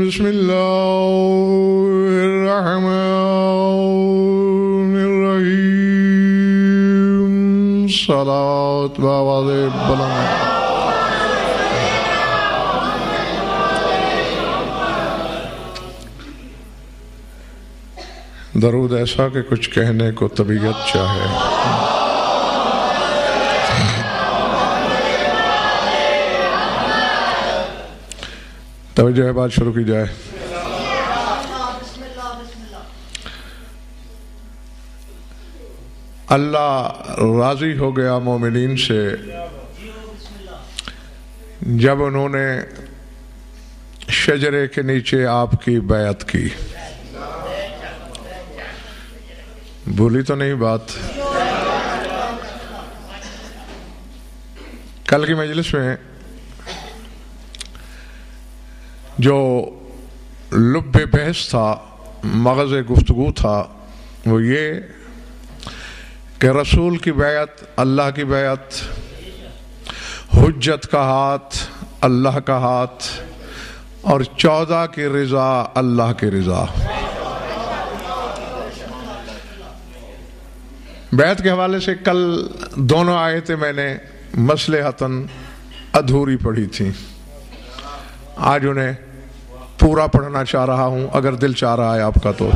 بسم الله الرحمن الرحيم صلاة بآواز بلند درود ایسا کہ کچھ کہنے کو طبیعت چاہے. توجہ ہے، بات شروع کی جائے. اللہ راضی ہو گیا مومنین سے جب انہوں نے شجرے کے نیچے آپ کی بیعت کی. بھولی تو نہیں بات؟ کل کی مجلس میں جو لب بحث تھا، مغز گفتگو تھا، وہ یہ کہ رسول کی بیعت اللہ کی بیعت، حجت کا ہاتھ اللہ کا ہاتھ، اور 14 کی رضا اللہ کی رضا. بیعت کے حوالے سے کل دونوں آیتیں میں نے مصلحتاً ادھوری پڑھی تھیں. آج انہیں پورا پڑھنا چاہ رہا ہوں اگر دل چاہ رہا ہے آپ کا تو.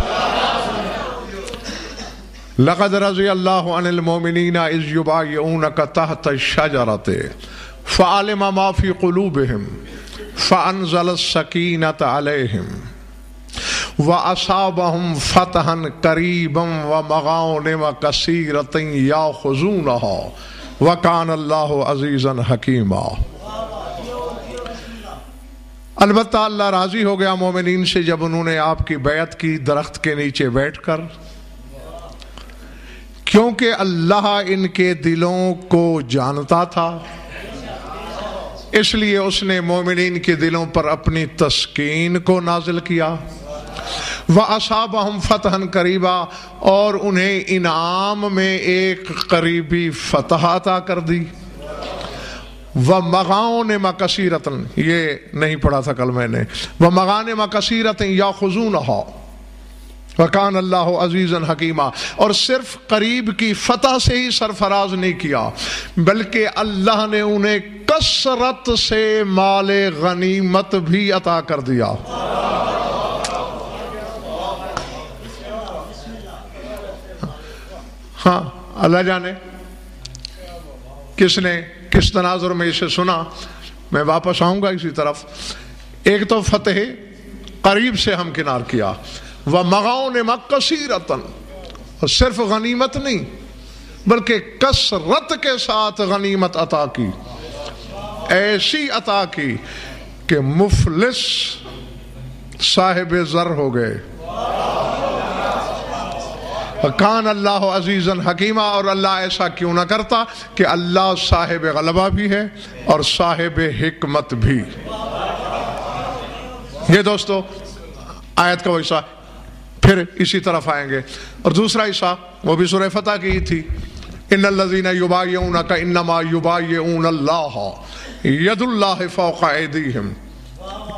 لقد رضی اللہ عن المؤمنین اذ یبایعونک تحت الشجرۃ فعلم ما فی قلوبہم فانزل السکینۃ علیہم وَأَصَابَهُمْ فَتْحًا قَرِيبًا وَمَغَانِمَ كَثِيرَةً يَأْخُذُونَهَا وَكَانَ اللَّهُ عَزِيزًا حَكِيمًا. البتہ اللہ راضی ہو گیا مومنین سے جب انہوں نے آپ کی بیعت کی درخت کے نیچے بیٹھ کر، کیونکہ اللہ ان کے دلوں کو جانتا تھا، اس لیے اس نے مومنین کے دلوں پر اپنی تسکین کو نازل کیا. وَأَصَابَهُمْ فَتْحًا قَرِيبًا، اور انہیں انعام میں ایک قریبی فتح عطا کر دی. وَمَغَانِمَ كَثِيرَةً، یہ نہیں پڑھا تھا کل میں نے. وَمَغَانِمَ كَثِيرَةً يَأْخُذُونَهَا وَكَانَ اللَّهُ عَزِيزًا حَكِيمًا. اور صرف قریب کی فتح سے ہی سرفراز نہیں کیا، بلکہ اللہ نے انہیں کثرت سے مال غنیمت بھی عطا کر دیا. ہاں، اللہ جانے کس نے کس تناظر میں اسے سنا. میں واپس آؤں گا اسی طرف. ایک تو فتح قریب سے ہمکنار کیا، وَمَغَانِمَ كَثِيرَةً، اور صرف غنیمت نہیں بلکہ کثرت کے ساتھ غنیمت عطا کی، ایسی عطا کی کہ مفلس صاحب زر ہو گئے. کان اللہ عزیزاً حکیمہ، اور اللہ ایسا کیوں نہ کرتا کہ اللہ صاحب غلبہ بھی ہے اور صاحب حکمت بھی. یہ دوستو آیت کا وہ حصہ. پھر اسی طرف آئیں گے. اور دوسرا حصہ وہ بھی سورہ فتح کی تھی. ان الذین یبایعونک انما یبایعون اللہ ید اللہ فوق ایدیہم.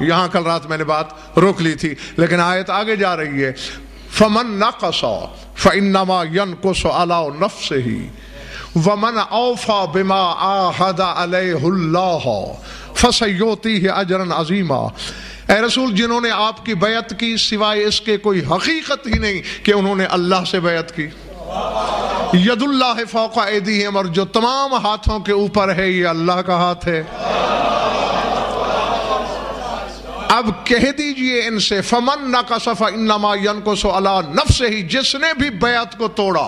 یہاں کل رات میں نے بات روک لی تھی، لیکن آیت آگے جا رہی ہے. فمن نقص فانما ينقص على نفسه ومن اوفى بما عاهد عليه الله فسيؤتيه اجرا عظيما. اے رسول، جنہوں نے آپ کی بیعت کی سوائے اس کے کوئی حقیقت ہی نہیں کہ انہوں نے اللہ سے بیعت کی. ید اللہ فوق ایدیہم، اور جو تمام ہاتھوں کے اوپر ہے یہ اللہ کا ہاتھ ہے. اب کہہ دیجئے ان سے فمن نقص فانما ينقص على نفسه، جس نے بھی بیعت کو توڑا،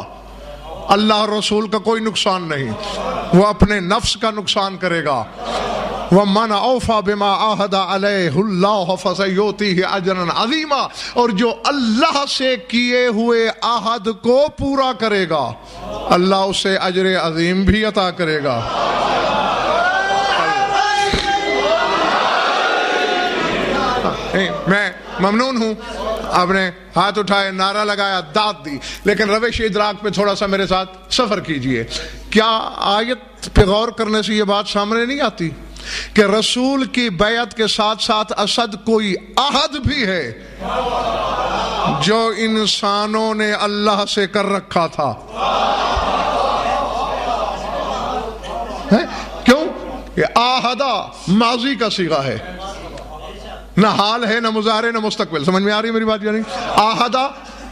اللہ رسول کا کوئی نقصان نہیں، وہ اپنے نفس کا نقصان کرے گا. وَمَنْ أَوْفَى بِمَا عَاهَدَ عَلَيْهُ اللَّهُ فَسَيُؤْتِيهِ أَجْرًا عَظِيمًا، اور جو اللہ سے کیے ہوئے عہد کو پورا کرے گا اللہ اسے اجر عظیم بھی عطا کرے گا. میں ممنون ہوں آپ نے ہاتھ اٹھائے، نعرہ لگایا، داد دی، لیکن روش ادراک پہ تھوڑا سا میرے ساتھ سفر کیجئے. کیا آیت پہ غور کرنے سے یہ بات سامنے نہیں آتی کہ رسول کی بیعت کے ساتھ ساتھ اسد کوئی عہد بھی ہے جو انسانوں نے اللہ سے کر رکھا تھا. کیوں؟ یہ آہدہ ماضی کا صیغہ ہے، نہ حال ہے، نہ مضارع، نہ مستقبل. سمجھ میں آ رہی ہے میری بات؟ یعنی آہدہ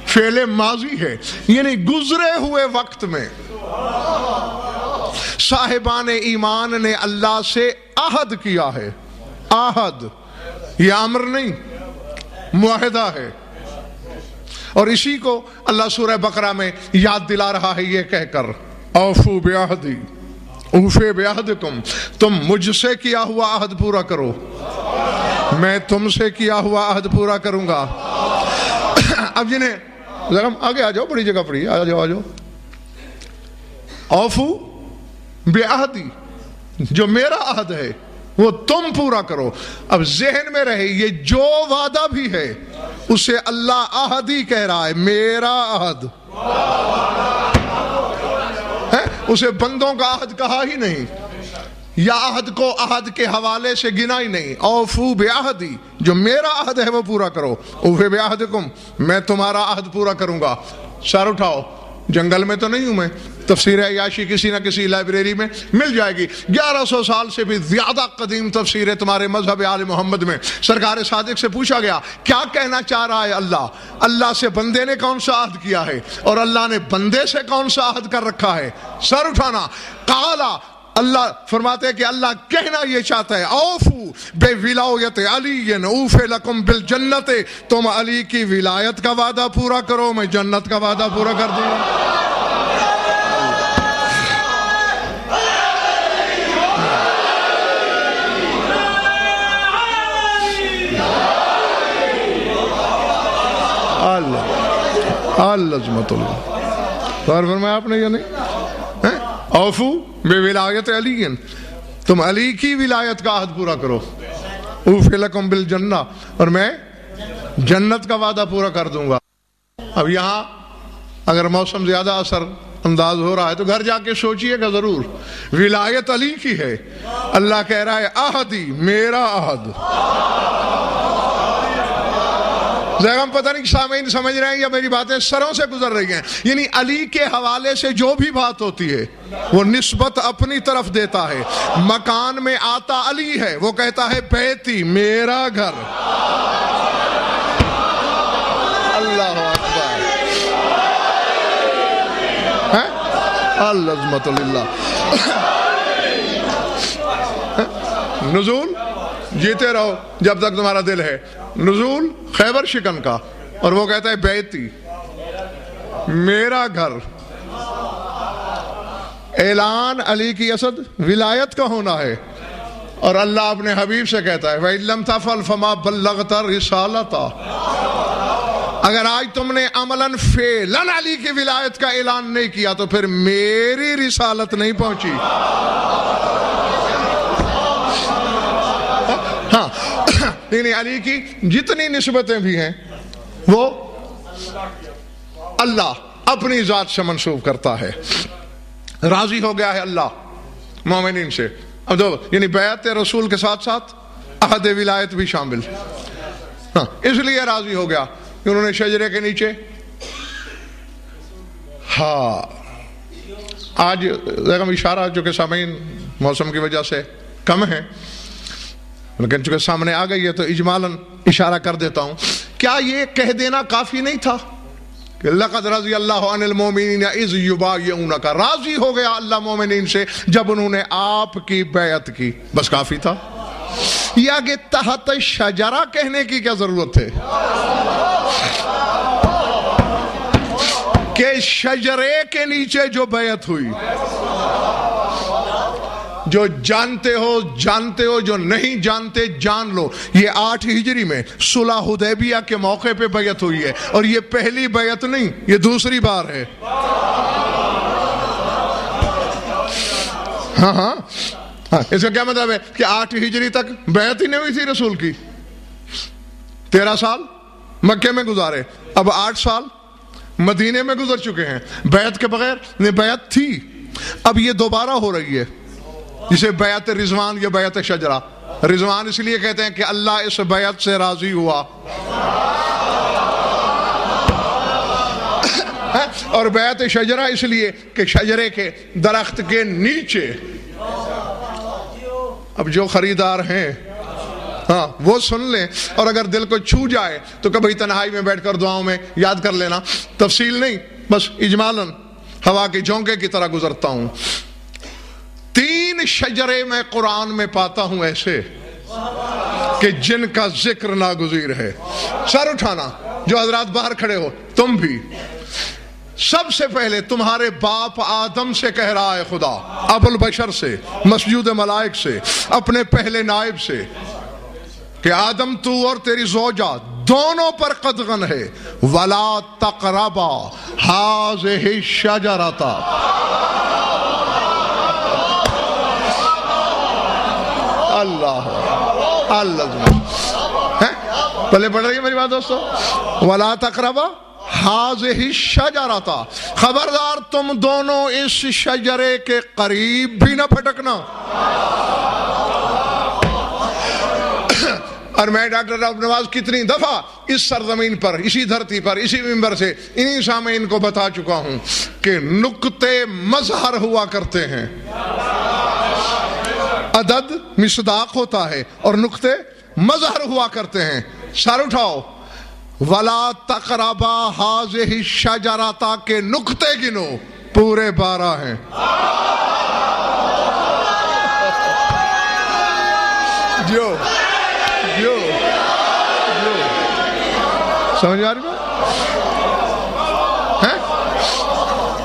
فعل ماضی ہے، یعنی گزرے ہوئے وقت میں صاحبان ایمان نے اللہ سے عہد کیا ہے. عہد یہ امر نہیں، معاہدہ ہے. اور اسی کو اللہ سورہ بقرہ میں یاد دلا رہا ہے یہ کہہ کر، اوفو بعہدی اوفے بعہدکم، تم مجھ سے کیا ہوا عہد پورا کرو، میں تم سے کیا ہوا عہد پورا کروں گا. اب جنہیں ذرا آگے آ جاؤ، بڑی جگہ پڑی، آ جاؤ آ جاؤ. اوفو بعہدی، جو میرا عہد ہے وہ تم پورا کرو. اب ذہن میں رہے یہ جو وعدہ بھی ہے اسے اللہ عہد ہی کہہ رہا ہے، میرا عہد. اسے بندوں کا عہد کہا ہی نہیں، یا عہد کو عہد کے حوالے سے گنا ہی نہیں. اوفو بعہدی، جو میرا عہد ہے وہ پورا کرو. اوفے بعہدکم، میں تمہارا عہد پورا کروں گا. سر اٹھاؤ، جنگل میں تو نہیں ہوں میں. تفسیر عیاشی کسی نہ کسی لائبریری میں مل جائے گی. 1100 سال سے بھی زیادہ قدیم تفسیر ہے تمہارے مذہب آل محمد میں. سرکار صادق سے پوچھا گیا کیا کہنا چاہ رہا ہے اللہ؟ اللہ سے بندے نے کون سا عہد کیا ہے اور اللہ نے بندے سے کون سا عہد کر رکھا ہے؟ سر اٹھانا. قالا، اللہ فرماتے ہیں کہ اللہ کہنا یہ چاہتا ہے، اوفو بے ولایت علی اوفے لکم بالجنت، تم علی کی ولایت کا وعدہ پورا کرو، میں جنت کا وعدہ پورا کر دوں. العظمت اللہ فرمایا آپ نے یا نہیں؟ اوفو بے ولایت علی، تم علی کی ولایت کا عہد پورا کرو. اوفی لکم بالجنہ، اور میں جنت کا وعدہ پورا کر دوں گا. اب یہاں اگر موسم زیادہ اثر انداز ہو رہا ہے تو گھر جا کے سوچئے گا ضرور. ولایت علی کی ہے، اللہ کہہ رہا ہے عہدی، میرا عہد. ہم پتہ نہیں سامعین سمجھ رہے ہیں یا میری باتیں سروں سے گزر رہی ہیں. یعنی علی کے حوالے سے جو بھی بات ہوتی ہے وہ نسبت اپنی طرف دیتا ہے. مکان میں آتا علی ہے، وہ کہتا ہے بیتی، میرا گھر. اللہ اکبر، العظمت للہ. نزول جیتے رہو جب تک تمہارا دل ہے. نزول خیبر شکن کا، اور وہ کہتا ہے بیتی، میرا گھر. اعلان علی کی اسد ولایت کا ہونا ہے، اور اللہ اپنے حبیب سے کہتا ہے وَإِن لَمْ تَفْعَلْ فَمَا بَلَّغْتَ رِسَالَتَهُ، اگر آج تم نے عملاً فعلاً علی کی ولایت کا اعلان نہیں کیا تو پھر میری رسالت نہیں پہنچی. ہاں، یعنی علی کی جتنی نسبتیں بھی ہیں وہ اللہ اپنی ذات سے منسوب کرتا ہے. راضی ہو گیا ہے اللہ مومنین سے. اب دو یعنی بیعت رسول کے ساتھ ساتھ عہد ولایت بھی شامل. ہاں، اس لیے راضی ہو گیا کہ انہوں نے شجرے کے نیچے. ہاں، آج دیکھیں اشارہ جو کہ سامعین موسم کی وجہ سے کم ہے لیکن چونکہ سامنے آ گئی ہے تو اجمالاً اشارہ کر دیتا ہوں. کیا یہ کہہ دینا کافی نہیں تھا کہ لقد رضی اللہ عن المؤمنین اذ یبایعونک، راضی ہو گیا اللہ مومنین سے جب انہوں نے آپ کی بیعت کی؟ بس کافی تھا. یا کہ تحت شجرہ کہنے کی کیا ضرورت ہے کہ شجرے کے نیچے جو بیعت ہوئی، جو جانتے ہو، جو نہیں جانتے جان لو. یہ 8 ہجری میں صلح حدیبیہ کے موقع پہ بیعت ہوئی ہے، اور یہ پہلی بیعت نہیں، یہ دوسری بار ہے. ہاں، اس کا کیا مطلب ہے کہ 8 ہجری تک بیعت ہی نہیں ہوئی تھی رسول کی. 13 سال مکے میں گزارے، اب 8 سال مدینے میں گزر چکے ہیں. بیعت کے بغیر بیعت تھی، اب یہ دوبارہ ہو رہی ہے. جسے بیعت رضوان یا بیعت شجرہ. رضوان اس لیے کہتے ہیں کہ اللہ اس بیعت سے راضی ہوا, اور بیعت شجرہ اس لیے کہ شجرے کے درخت کے نیچے. اب جو خریدار ہیں ہاں وہ سن لیں, اور اگر دل کو چھو جائے تو کبھی تنہائی میں بیٹھ کر دعاؤں میں یاد کر لینا. تفصیل نہیں, بس اجمالاً ہوا کے جھونکے کی طرح گزرتا ہوں. 3 شجرے میں قرآن میں پاتا ہوں ایسے کہ جن کا ذکر ناگزیر ہے. سر اٹھانا جو حضرات باہر کھڑے ہو, تم بھی. سب سے پہلے تمہارے باپ آدم سے کہہ رہا ہے خدا, ابو البشر سے, مسجود ملائک سے, اپنے پہلے نائب سے, کہ آدم تو اور تیری زوجہ دونوں پر قدغن ہے. وَلَا تَقْرَبَا هَٰذِهِ الشَّجَرَةَ. اللہ پہلے پڑھ رہی ہے میری بات دوستو. وَلَا تَقْرَبَا هَٰذِهِ الشَّجَرَةَ. خبردار تم دونوں اس شجرے کے قریب بھی نہ پھٹکنا. اور میں ڈاکٹر رب نواز کتنی دفعہ اس سرزمین پر, اسی دھرتی پر, اسی منبر سے انہی سامعین کو بتا چکا ہوں کہ نقطے مظہر ہوا کرتے ہیں. عدد مصداق ہوتا ہے اور نقطے مظہر ہوا کرتے ہیں. سر اٹھاؤ. وَلَا تَقْرَبَا هَٰذِهِ الشَّجَرَةَ کے نقطے گنو, پورے 12 ہیں. جو سمجھ آ رہی ہے؟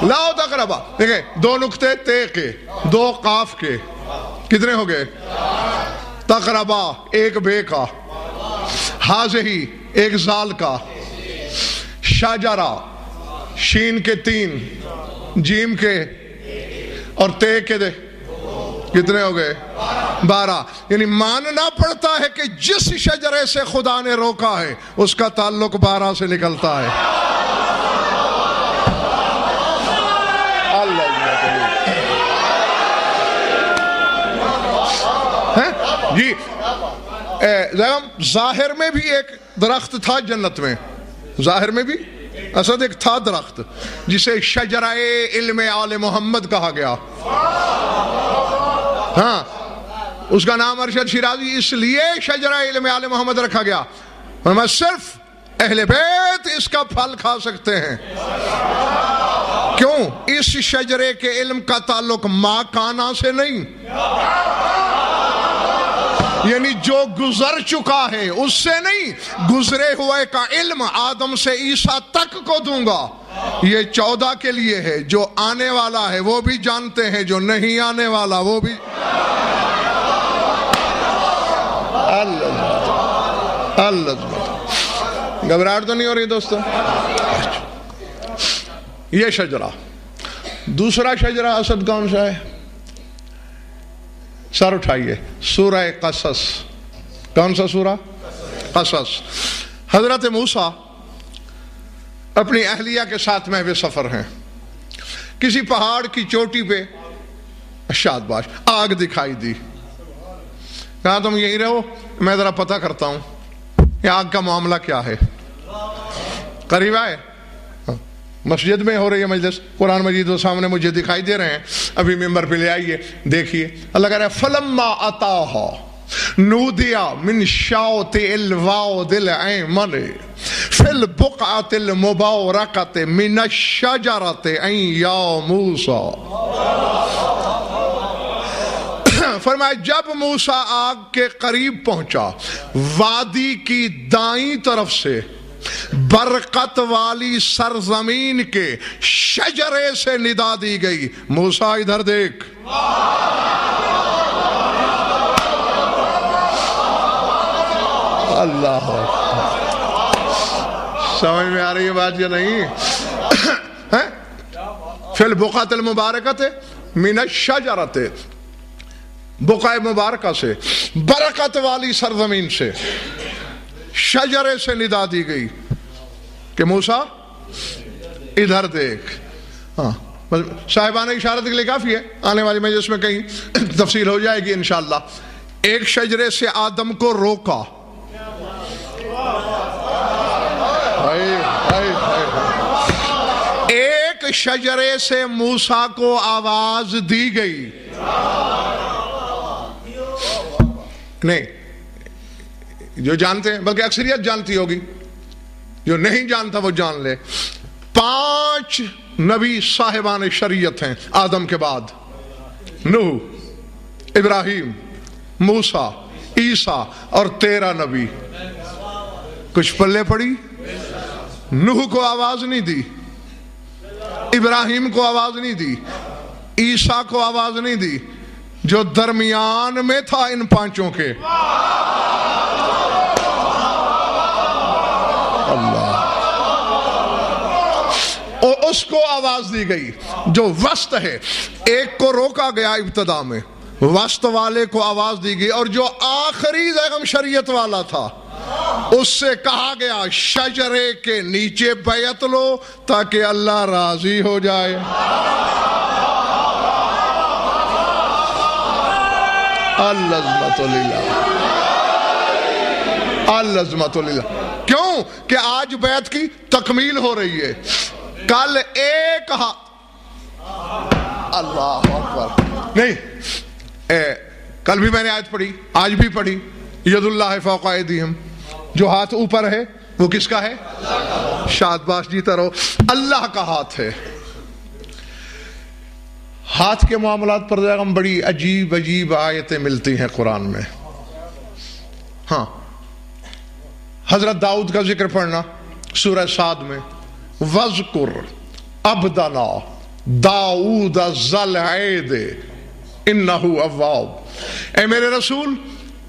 لاؤ تقربا. دیکھیں 2 نقطے تے کے, 2 قاف کے, کتنے ہو گئے؟ تقربا 1 بے کا, ہاذہی 1 زال کا, شجرہ شین کے 3, جیم کے اور تے کے دے کتنے ہو گئے؟ 12. یعنی ماننا پڑتا ہے کہ جس شجرے سے خدا نے روکا ہے اس کا تعلق 12 سے نکلتا ہے. جی ظاہر میں بھی ایک درخت تھا جنت میں, ظاہر میں بھی اسد ایک تھا درخت جسے شجرہ علم آل محمد کہا گیا. ہاں, اس کا نام ارشد شیرازی اس لیے شجرہ علم آل محمد رکھا گیا, فرمایا صرف اہل بیت اس کا پھل کھا سکتے ہیں. کیوں؟ اس شجرے کے علم کا تعلق ماں کانا سے نہیں, یعنی جو گزر چکا ہے اس سے نہیں, گزرے ہوئے کا علم آدم سے عیسیٰ تک کو دوں گا. یہ 14 کے لیے ہے, جو آنے والا ہے وہ بھی جانتے ہیں, جو نہیں آنے والا وہ بھی. اللہ گھبراہٹ تو نہیں ہو رہی دوستو؟ یہ شجرہ. دوسرا شجرہ اسد کون سا ہے؟ سر اٹھائیے. سورہ قصص. کون سا سورہ؟ قصص. حضرت موسیٰ اپنی اہلیہ کے ساتھ محو سفر ہیں, کسی پہاڑ کی چوٹی پہ شاد باش آگ دکھائی دی. کہا تم یہیں رہو, میں ذرا پتہ کرتا ہوں یہ آگ کا معاملہ کیا ہے. قریب آئے, مسجد میں ہو رہی ہے مجلس, قرآن مجید وہ سامنے مجھے دکھائی دے رہے ہیں, ابھی ممبر پہ لے آئیے دیکھیے. اللہ کہہ رہا ہے فلما اتاها نودیا من شاوط الواد الایمن فی البقعۃ المبارکۃ من الشجرۃ ان یا موسیٰ. فرمایا جب موسیٰ آگ کے قریب پہنچا, وادی کی دائیں طرف سے برکت والی سرزمین کے شجرے سے ندا دی گئی, موسیٰ ادھر دیکھ. اللہ, سمجھ میں آ رہی ہے بات یا نہیں؟ فی البقعۃ المبارکۃ من الشجرۃ, بقعہ مبارکہ سے, برکت والی سرزمین سے, شجرے سے ندا دی گئی کہ موسیٰ ادھر دیکھ. ہاں صاحبان اشارت کے لیے کافی ہے، آنے والی مجلس میں کہیں تفصیل ہو جائے گی انشاءاللہ۔ ایک شجرے سے آدم کو روکا، ایک شجرے سے موسیٰ کو آواز دی گئی، نہیں جو جانتے ہیں، بلکہ اکثریت جانتی ہوگی، جو نہیں جانتا وہ جان لے۔ 5 نبی صاحبان شریعت ہیں آدم کے بعد، نوح، ابراہیم، موسیٰ، عیسیٰ اور 13 نبی۔ کچھ پلے پڑی؟ نوح کو آواز نہیں دی، ابراہیم کو آواز نہیں دی، عیسیٰ کو آواز نہیں دی، جو درمیان میں تھا ان 5 کے، اللہ، اور اس کو آواز دی گئی جو وسط ہے۔ ایک کو روکا گیا ابتدا میں، وسط والے کو آواز دی گئی، اور جو آخری زیغم شریعت والا تھا اس سے کہا گیا شجرے کے نیچے بیعت لو تاکہ اللہ راضی ہو جائے۔ العظمت للہ، العظمت للہ۔ کیوں کہ آج بیعت کی تکمیل ہو رہی ہے، کل ایک اللہ اکبر، نہیں کل بھی میں نے آیت پڑھی، آج بھی پڑھی، ید اللہ فوق ایدیہم، جو ہاتھ اوپر ہے وہ کس کا ہے؟ شادباش جیتا رہو، اللہ کا ہاتھ ہے۔ ہاتھ کے معاملات پر بڑی عجیب عجیب آیتیں ملتی ہیں قرآن میں۔ ہاں، حضرت داؤد کا ذکر پڑھنا سورہ صاد میں، وَذْكُرْ عَبْدَنَا داؤد ذَا الْعَیدِ اِنَّهُ أَوَّابٌ، اے میرے رسول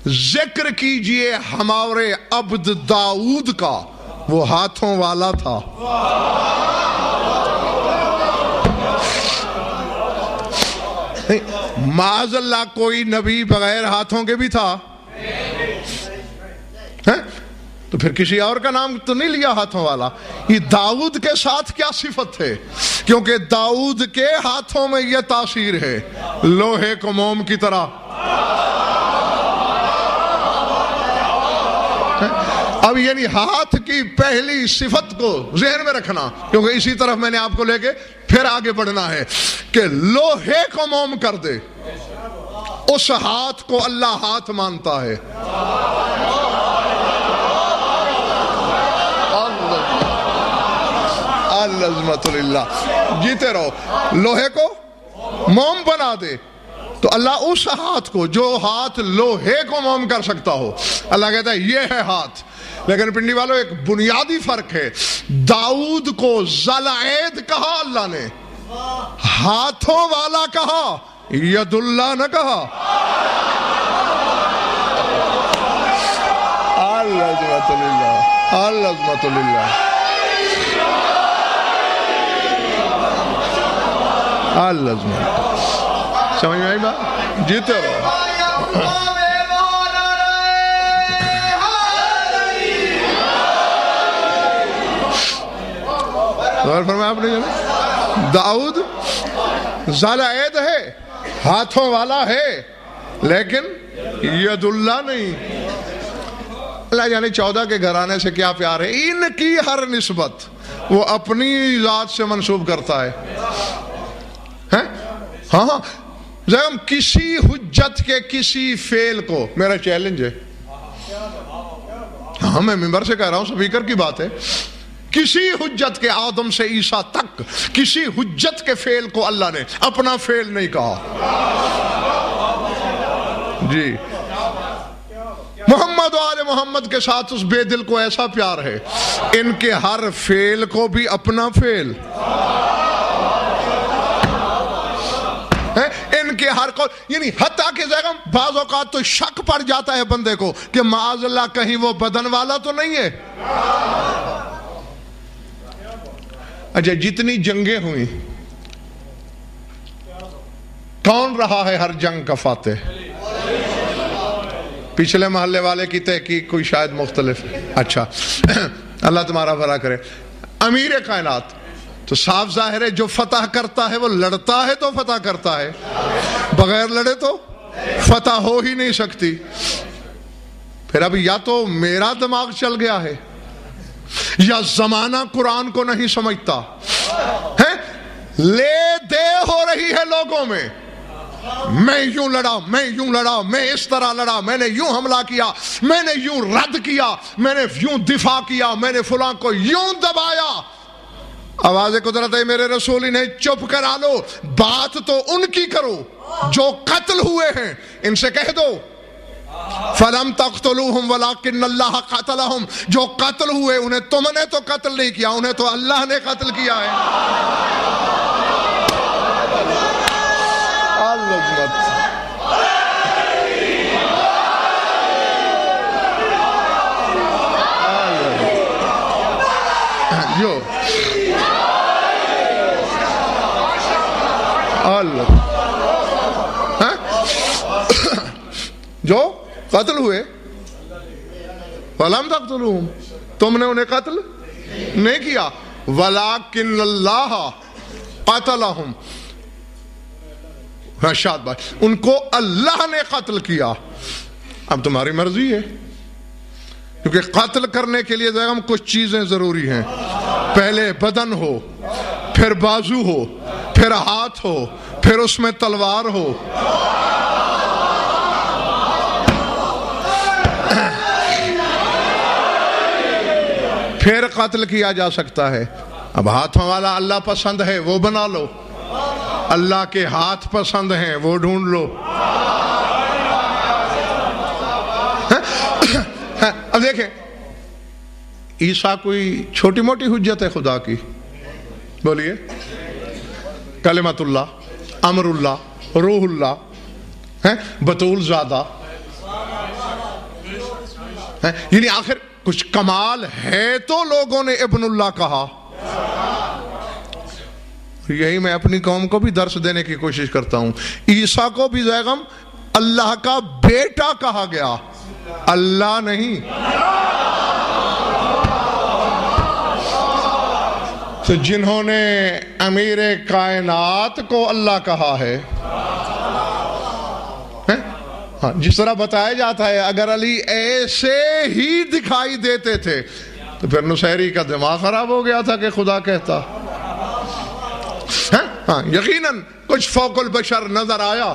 ذکر کیجئے ہمارے عبد داؤد کا، وہ ہاتھوں والا تھا۔ معاذ اللہ کوئی نبی بغیر ہاتھوں کے بھی تھا؟ تو پھر کسی اور کا نام تو نہیں لیا ہاتھوں والا۔ یہ داؤد کے ساتھ کیا صفت ہے؟ کیونکہ داؤد کے ہاتھوں میں یہ تاثیر ہے، لوہے کو موم کی طرح۔ اب یعنی ہاتھ کی پہلی صفت کو ذہن میں رکھنا، کیونکہ اسی طرف میں نے آپ کو لے کے پھر آگے بڑھنا ہے کہ لوہے کو موم کر دے، اس ہاتھ کو اللہ ہاتھ مانتا ہے۔ العظمت للہ، جیتے رہو، لوہے کو موم بنا دے تو اللہ اس ہاتھ کو، جو ہاتھ لوہے کو موم کر سکتا ہو، اللہ کہتا ہے یہ ہے ہاتھ۔ لیکن پنڈی والوں ایک بنیادی فرق ہے، داؤد کو ذوالعید کہا اللہ نے، ہاتھوں والا کہا، ید اللہ نہ کہا۔ العظمت للہ، العظمت للہ، العظمت۔ سمجھ میں آئی بات؟ جیتے رہو۔ غور فرمایا آپ نے جانا، داؤد ذوالعید ہے، ہاتھوں والا ہے، لیکن ید اللہ نہیں۔ اللہ جانے 14 کے گھرانے سے کیا پیار ہے، ان کی ہر نسبت وہ اپنی ذات سے منسوب کرتا ہے۔ ہاں ہاں، زم کسی حجت کے کسی فعل کو، میرا چیلنج ہے، ہاں میں ممبر سے کہہ رہا ہوں، سپیکر کی بات ہے، کسی حجت کے آدم سے عیسیٰ تک کسی حجت کے فعل کو اللہ نے اپنا فعل نہیں کہا۔ جی، محمد و آل محمد کے ساتھ اس بے دل کو ایسا پیار ہے، ان کے ہر فعل کو بھی اپنا فعل، ان کے ہر کو، یعنی حتیٰ کہ بعض اوقات تو شک پڑ جاتا ہے بندے کو کہ معاذ اللہ کہیں وہ بدن والا تو نہیں ہے۔ اچھا، جتنی جنگیں ہوئی، کون رہا ہے ہر جنگ کا فاتح؟ پچھلے محلے والے کی تحقیق کوئی شاید مختلف، اچھا اللہ تمہارا بھلا کرے۔ امیر کائنات تو صاف ظاہر ہے جو فتح کرتا ہے وہ لڑتا ہے تو فتح کرتا ہے، بغیر لڑے تو فتح ہو ہی نہیں سکتی۔ پھر اب یا تو میرا دماغ چل گیا ہے یا زمانہ قرآن کو نہیں سمجھتا ہے، لے دے ہو رہی ہے لوگوں میں، میں یوں لڑا، میں یوں لڑا، میں اس طرح لڑا، میں نے یوں حملہ کیا، میں نے یوں رد کیا، میں نے یوں دفاع کیا، میں نے فلاں کو یوں دبایا۔ آواز قدرت ہے میرے رسول انہیں چپ کرا لو، بات تو ان کی کرو جو قتل ہوئے ہیں، ان سے کہہ دو فَلَمْ تَقْتُلُوهُمْ وَلَكِنَّ اللَّهَ قَتَلَهُمْ، جو قتل ہوئے انہیں تم نے تو قتل نہیں کیا، انہیں تو اللہ نے قتل کیا ہے۔ جو قتل ہوئے وَلَمْ تَقْتُلُوهُمْ، تم نے انہیں قتل نہیں کیا، وَلَكِنَّ اللَّهَ قَتَلَهُمْ، شاد بات، ان کو اللہ نے قتل کیا۔ اب تمہاری مرضی ہے، کیونکہ قتل کرنے کے لیے ہم کچھ چیزیں ضروری ہیں، پہلے بدن ہو، پھر بازو ہو، پھر ہاتھ ہو، پھر اس میں تلوار ہو۔ پھر قتل کیا جا سکتا ہے۔ اب ہاتھوں والا اللہ پسند ہے وہ بنا لو، اللہ کے ہاتھ پسند ہیں وہ ڈھونڈ لو۔ اب دیکھیں، عیسیٰ کوئی چھوٹی موٹی حجت ہے خدا کی؟ بولیے، کلمت اللہ، امر اللہ، روح اللہ، بطول زادہ، یعنی آخر کچھ کمال ہے تو لوگوں نے ابن اللہ کہا۔ یہی میں اپنی قوم کو بھی درس دینے کی کوشش کرتا ہوں، عیسیٰ کو بھی زیغم اللہ کا بیٹا کہا گیا، اللہ نہیں۔ تو جنہوں نے امیر کائنات کو اللہ کہا ہے، جس طرح بتایا جاتا ہے اگر علی ایسے ہی دکھائی دیتے تھے تو پھر نصیری کا دماغ خراب ہو گیا تھا کہ خدا کہتا۔ ہاں یقیناً کچھ فوق البشر نظر آیا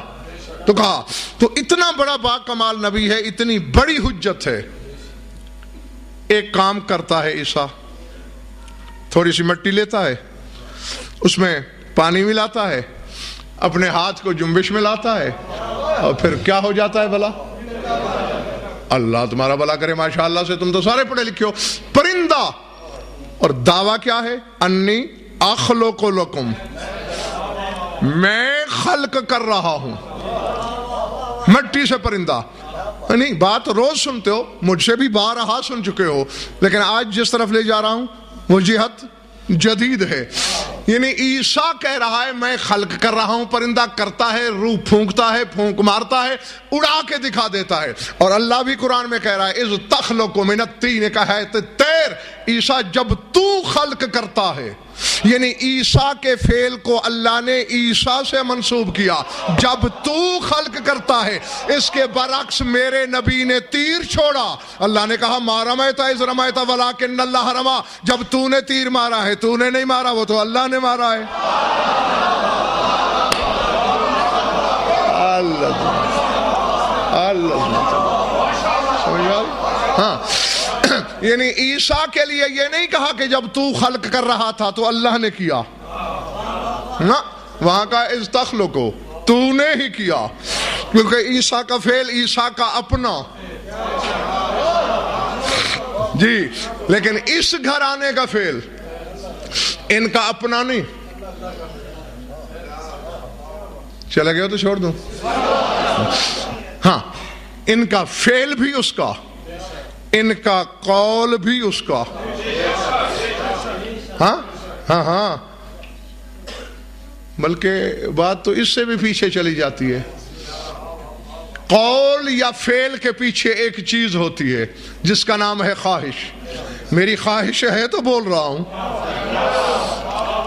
تو کہا، تو اتنا بڑا با کمال نبی ہے، اتنی بڑی حجت ہے۔ ایک کام کرتا ہے عیسیٰ، تھوڑی سی مٹی لیتا ہے، اس میں پانی ملاتا ہے، اپنے ہاتھ کو جنبش میں لاتا ہے، اور پھر کیا ہو جاتا ہے بھلا؟ اللہ تمہارا بھلا کرے، ماشاءاللہ سے تم تو سارے پڑھے لکھے ہو، پرندہ، اور دعویٰ کیا ہے؟ انی اخلق لکم، میں خلق کر رہا ہوں مٹی سے پرندہ۔ نہیں، بات روز سنتے ہو، مجھ سے بھی بارہا سن چکے ہو، لیکن آج جس طرف لے جا رہا ہوں وہ جہت جدید ہے۔ یعنی عیسیٰ کہہ رہا ہے میں خلق کر رہا ہوں، پرندہ کرتا ہے، روح پھونکتا ہے، پھونک مارتا ہے، اڑا کے دکھا دیتا ہے۔ اور اللہ بھی قرآن میں کہہ رہا ہے اذ تخلق من الطین کا ہے طیر، عیسیٰ جب تو خلق کرتا ہے، یعنی عیسیٰ کے فعل کو اللہ نے عیسیٰ سے منسوب کیا، جب تو خلق کرتا ہے۔ اس کے برعکس میرے نبی نے تیر چھوڑا، اللہ نے کہا ما رمیت اذ رمیت ولکن اللہ رما، جب تو نے تیر مارا ہے تو نے نہیں مارا، وہ تو اللہ نے مارا ہے۔ ہاں، یعنی عیسیٰ کے لیے یہ نہیں کہا کہ جب تو خلق کر رہا تھا تو اللہ نے کیا، نہ، وہاں کا از تخلقو، تو نے ہی کیا، کیونکہ عیسیٰ کا فعل عیسیٰ کا اپنا جی، لیکن اس گھرانے کا فعل ان کا اپنا نہیں۔ چلا گیا تو چھوڑ دوں، ہاں، ان کا فعل بھی اس کا، ان کا قول بھی اس کا۔ ہاں ہاں ہاں، بلکہ بات تو اس سے بھی پیچھے چلی جاتی ہے۔ قول یا فعل کے پیچھے ایک چیز ہوتی ہے جس کا نام ہے خواہش۔ میری خواہش ہے تو بول رہا ہوں،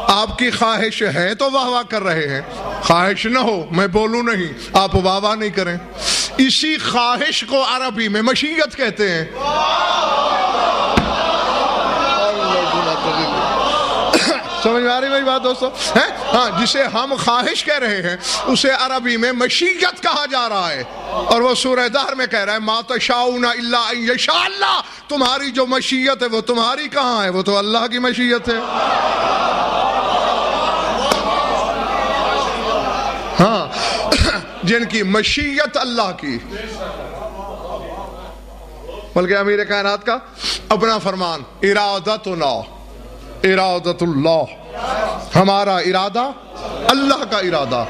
آپ کی خواہش ہے تو واہ واہ کر رہے ہیں، خواہش نہ ہو میں بولوں نہیں، آپ واہ واہ نہیں کریں۔ اسی خواہش کو عربی میں مشیت کہتے ہیں۔ سمجھ میں آ رہی میری بات دوستو؟ ہاں، جسے ہم خواہش کہہ رہے ہیں اسے عربی میں مشیت کہا جا رہا ہے، اور وہ سورہ دہر میں کہہ رہا ہے ما تشاؤون الا ان یشاء اللہ، تمہاری جو مشیت ہے وہ تمہاری کہاں ہے، وہ تو اللہ کی مشیت ہے۔ ہاں، جن کی مشیت اللہ کی، بلکہ امیر کائنات کا اپنا فرمان ارادتنا ارادت اللہ، ہمارا ارادہ اللہ کا ارادہ،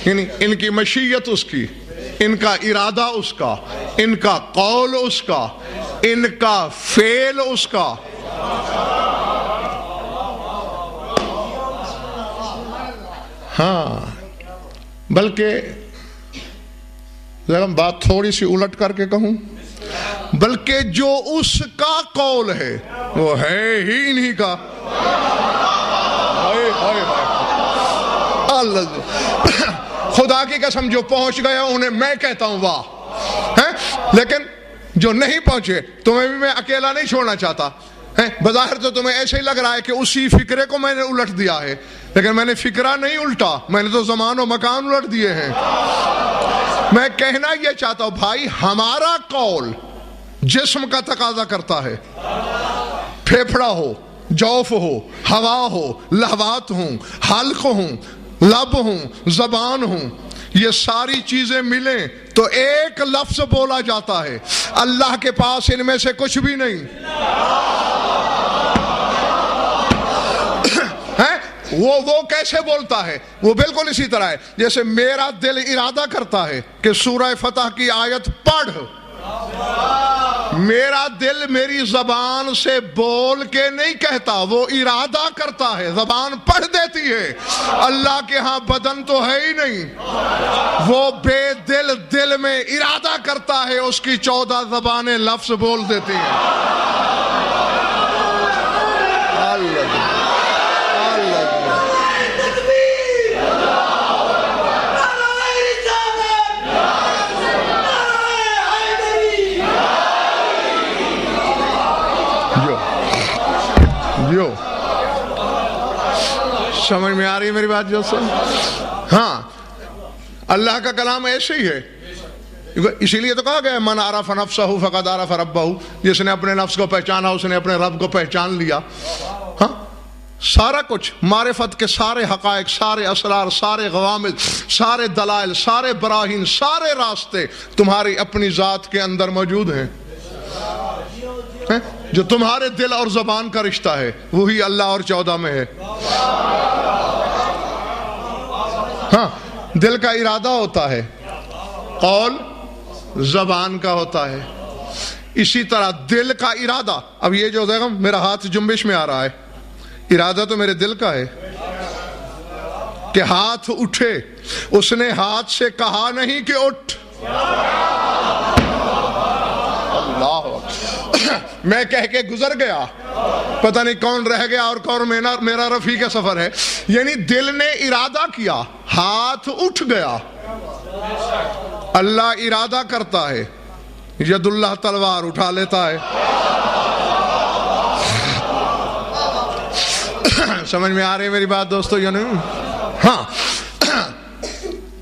یعنی ان کی مشیت اس کی، ان کا ارادہ اس کا، ان کا قول اس کا، ان کا فعل اس کا۔ ہاں، بلکہ ذرا بات تھوڑی سی الٹ کر کے کہوں، بلکہ جو اس کا قول ہے وہ ہے ہی انہی کا۔ خدا کی قسم جو پہنچ گیا انہیں میں کہتا ہوں واہ، لیکن جو نہیں پہنچے تمہیں بھی میں اکیلا نہیں چھوڑنا چاہتا۔ بظاہر تو تمہیں ایسے ہی لگ رہا ہے کہ اسی فکرے کو میں نے الٹ دیا ہے، لیکن میں نے فکرہ نہیں الٹا، میں نے تو زمان و مکان الٹ دیے ہیں۔ میں کہنا یہ چاہتا ہوں بھائی، ہمارا قول جسم کا تقاضا کرتا ہے، پھیپھڑا ہو، جوف ہو، ہوا ہو، لہوات ہوں، حلق ہوں، لب ہوں، زبان ہوں، یہ ساری چیزیں ملیں تو ایک لفظ بولا جاتا ہے۔ اللہ کے پاس ان میں سے کچھ بھی نہیں ہے۔ وہ کیسے بولتا ہے؟ وہ بالکل اسی طرح ہے جیسے میرا دل ارادہ کرتا ہے کہ سورہ فتح کی آیت پڑھ، میرا دل میری زبان سے بول کے نہیں کہتا، وہ ارادہ کرتا ہے، زبان پڑھ دیتی ہے۔ اللہ کے ہاں بدن تو ہے ہی نہیں، وہ بے دل دل میں ارادہ کرتا ہے، اس کی 14 زبانیں لفظ بول دیتی ہیں۔ جو سمجھ میں آ رہی ہے میری بات جو سن؟ ہاں، اللہ کا کلام ایسے ہی ہے، اسی لیے تو کہا گیا من عرف نفسہ فقد عرف ربہ، جس نے اپنے نفس کو پہچانا اس نے اپنے رب کو پہچان لیا۔ ہاں، سارا کچھ معرفت کے سارے حقائق، سارے اسرار، سارے غوامض، سارے دلائل، سارے براہین، سارے راستے تمہاری اپنی ذات کے اندر موجود ہیں۔ جو تمہارے دل اور زبان کا رشتہ ہے وہی اللہ اور 14 میں ہے۔ ہاں، دل کا ارادہ ہوتا ہے، قول زبان کا ہوتا ہے، اسی طرح دل کا ارادہ۔ اب یہ جو دیکھو میرا ہاتھ جنبش میں آ رہا ہے، ارادہ تو میرے دل کا ہے کہ ہاتھ اٹھے، اس نے ہاتھ سے کہا نہیں کہ اٹھ، میں کہہ کے گزر گیا، پتہ نہیں کون رہ گیا اور کون میرا رفیق سفر ہے، یعنی دل نے ارادہ کیا، ہاتھ اٹھ گیا۔ اللہ ارادہ کرتا ہے، ید اللہ تلوار اٹھا لیتا ہے۔ سمجھ میں آ رہی ہے میری بات دوستو یا نہیں؟ ہاں،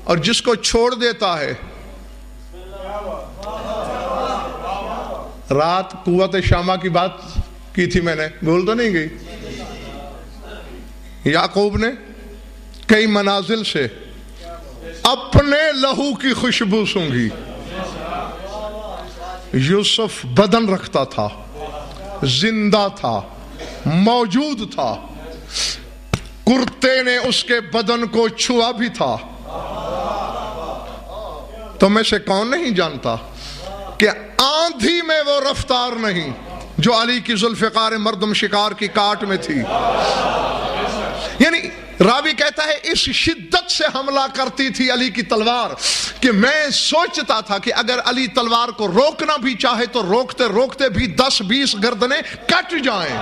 اور جس کو چھوڑ دیتا ہے، رات قوت شامہ کی بات کی تھی میں نے، بھول تو نہیں گئی؟ یعقوب نے کئی منازل سے اپنے لہو کی خوشبو سونگھی۔ یوسف بدن رکھتا تھا، زندہ تھا، موجود تھا، کرتے نے اس کے بدن کو چھوا بھی تھا۔ تو میں سے کون نہیں جانتا کہ آندھی میں وہ رفتار نہیں جو علی کی ذوالفقار مردم شکار کی کاٹ میں تھی۔ یعنی راوی کہتا ہے اس شدت سے حملہ کرتی تھی علی کی تلوار کہ میں سوچتا تھا کہ اگر علی تلوار کو روکنا بھی چاہے تو روکتے روکتے بھی 10-20 گردنیں کٹ جائیں.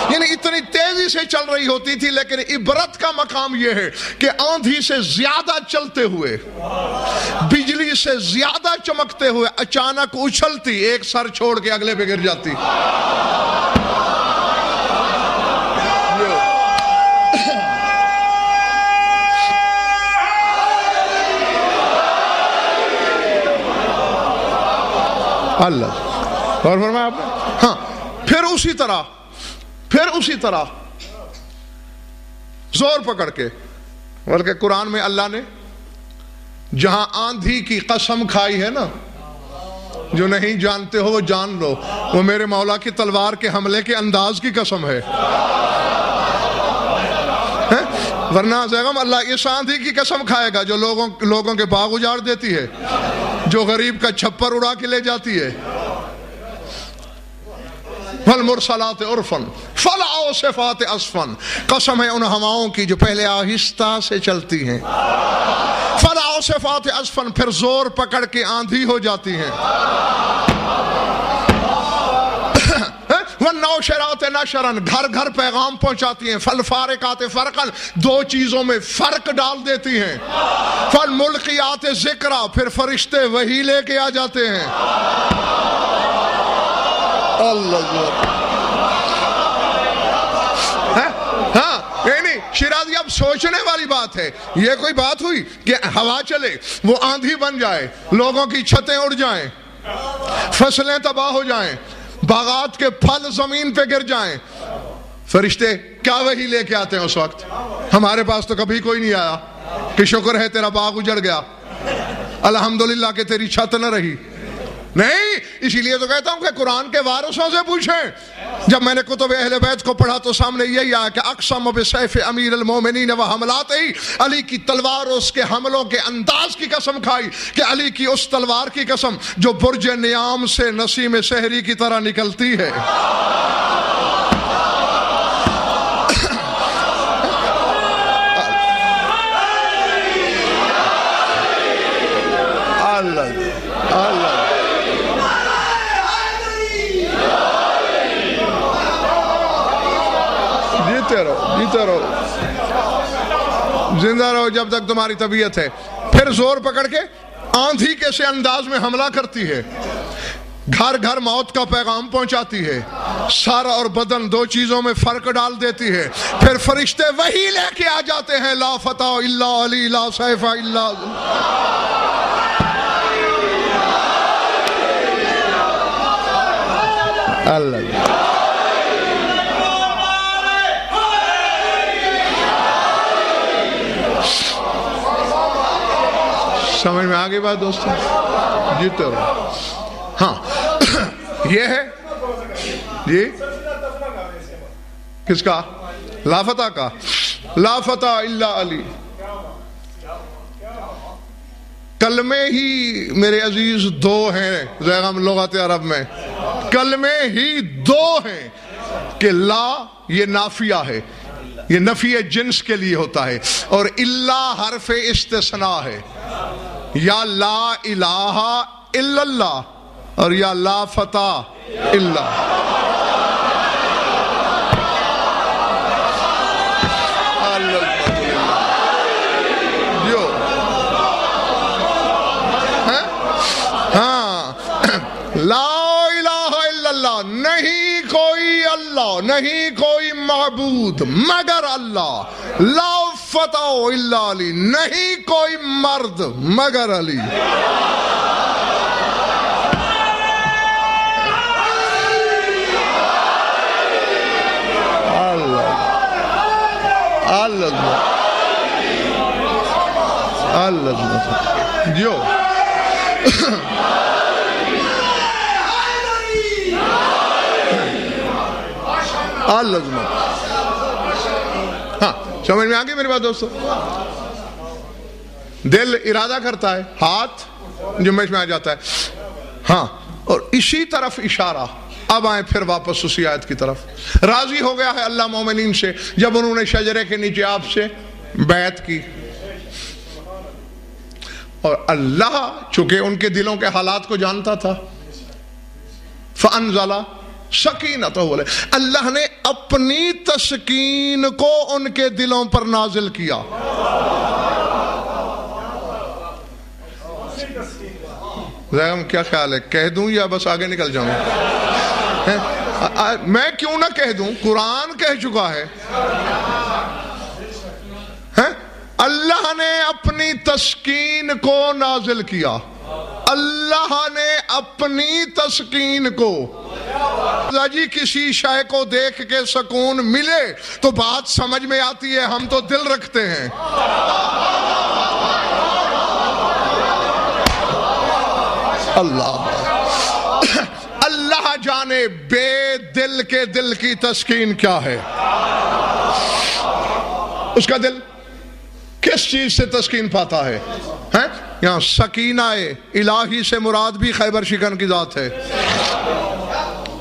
یعنی اتنی تیزی سے چل رہی ہوتی تھی. لیکن عبرت کا مقام یہ ہے کہ آندھی سے زیادہ چلتے ہوئے, بجلی سے زیادہ چمکتے ہوئے اچانک اچھلتی, ایک سر چھوڑ کے اگلے پہ گر جاتی. اللہ اور فرمایا آپ نے. ہاں پھر اسی طرح زور پکڑ کے, بلکہ قرآن میں اللہ نے جہاں آندھی کی قسم کھائی ہے نا, جو نہیں جانتے ہو وہ جان لو, وہ میرے مولا کی تلوار کے حملے کے انداز کی قسم ہے. ورنہ زیغم اللہ اس آندھی کی قسم کھائے گا جو لوگوں کے باغ اجاڑ دیتی ہے, جو غریب کا چھپر اڑا کے لے جاتی ہے. فالمرسلات عرفا فالعاصفات عصفا, قسم ہے ان ہواؤں کی جو پہلے آہستہ سے چلتی ہیں. فالعاصفات عصفا, پھر زور پکڑ کے آندھی ہو جاتی ہیں. والناشرات نشرا, گھر گھر پیغام پہنچاتی ہیں. فالفارقات فرقا, دو چیزوں میں فرق ڈال دیتی ہیں. فالملقیات ذکرا, پھر فرشتے وہی لے کے آ جاتے ہیں. اللہ ہاں نہیں شیرازی, اب سوچنے والی بات ہے. یہ کوئی بات ہوئی کہ ہوا چلے, وہ آندھی بن جائے, لوگوں کی چھتیں اڑ جائیں, فصلیں تباہ ہو جائیں, باغات کے پھل زمین پہ گر جائیں, فرشتے کیا وہی لے کے آتے ہیں اس وقت؟ ہمارے پاس تو کبھی کوئی نہیں آیا کہ شکر ہے تیرا باغ اجڑ گیا, الحمدللہ کہ تیری چھت نہ رہی. نہیں, اسی لیے تو کہتا ہوں کہ قرآن کے وارثوں سے پوچھیں. جب میں نے کتب اہل بیت کو پڑھا تو سامنے یہی آیا کہ اقسم بسیف امیر المومنین و حملاتہ, علی کی تلوار اور اس کے حملوں کے انداز کی قسم کھائی کہ علی کی اس تلوار کی قسم جو برج نیام سے نسیم سحری کی طرح نکلتی ہے. اللہ جیتے رہو, زندہ رہو جب تک تمہاری طبیعت ہے. پھر زور پکڑ کے آندھی کیسے انداز میں حملہ کرتی ہے, گھر گھر موت کا پیغام پہنچاتی ہے, سارا اور بدن دو چیزوں میں فرق ڈال دیتی ہے. پھر فرشتے وہی لے کے آ جاتے ہیں, لا فتح الا علی لا سیف الا اللہ. سمجھ میں آگئی بات دوستو؟ جیتے رہو. ہاں یہ ہے جی کس کا؟ لا فتح کا. لا فتح الا علی. کلمے ہی میرے عزیز دو ہیں زیغم لغت عرب میں, کلمے ہی دو ہیں کہ لا یہ نافیہ ہے, یہ نفی جنس کے لیے ہوتا ہے, اور الا حرف استثناء ہے. یا لا الہ الا اللہ اور یا لا فتح الا. ہاں لا الہ الا اللہ, نہیں کوئی اللہ, نہیں کوئی معبود مگر اللہ. لا فتح الا علی, نہیں کوئی مرد مگر علی. اللہ جو اللہ. ہاں سمجھ میں آ گئی میری بات دوستو؟ دل ارادہ کرتا ہے, ہاتھ جنبش میں آ جاتا ہے. ہاں اور اسی طرف اشارہ. اب آئیں پھر واپس اسی آیت کی طرف. راضی ہو گیا ہے اللہ مومنین سے جب انہوں نے شجرے کے نیچے آپ سے بیعت کی، اور اللہ چونکہ ان کے دلوں کے حالات کو جانتا تھا، فَأَنزَلَ سَكِينَتَهُ، اللہ نے اپنی تسکین کو ان کے دلوں پر نازل کیا۔ زیغم کیا خیال ہے، کہہ دوں یا بس آگے نکل جاؤں؟ میں کیوں نہ کہہ دوں، قرآن کہہ چکا ہے۔ اللہ نے اپنی تسکین کو نازل کیا، اللہ نے اپنی تسکین کو۔ جی کسی شے کو دیکھ کے سکون ملے تو بات سمجھ میں آتی ہے، ہم تو دل رکھتے ہیں۔ اللہ جانے بے دل کے دل کی تسکین کیا ہے، اس کا دل کس چیز سے تسکین پاتا ہے؟ یہاں سکینہ الہی سے مراد بھی خیبر شکن کی ذات ہے۔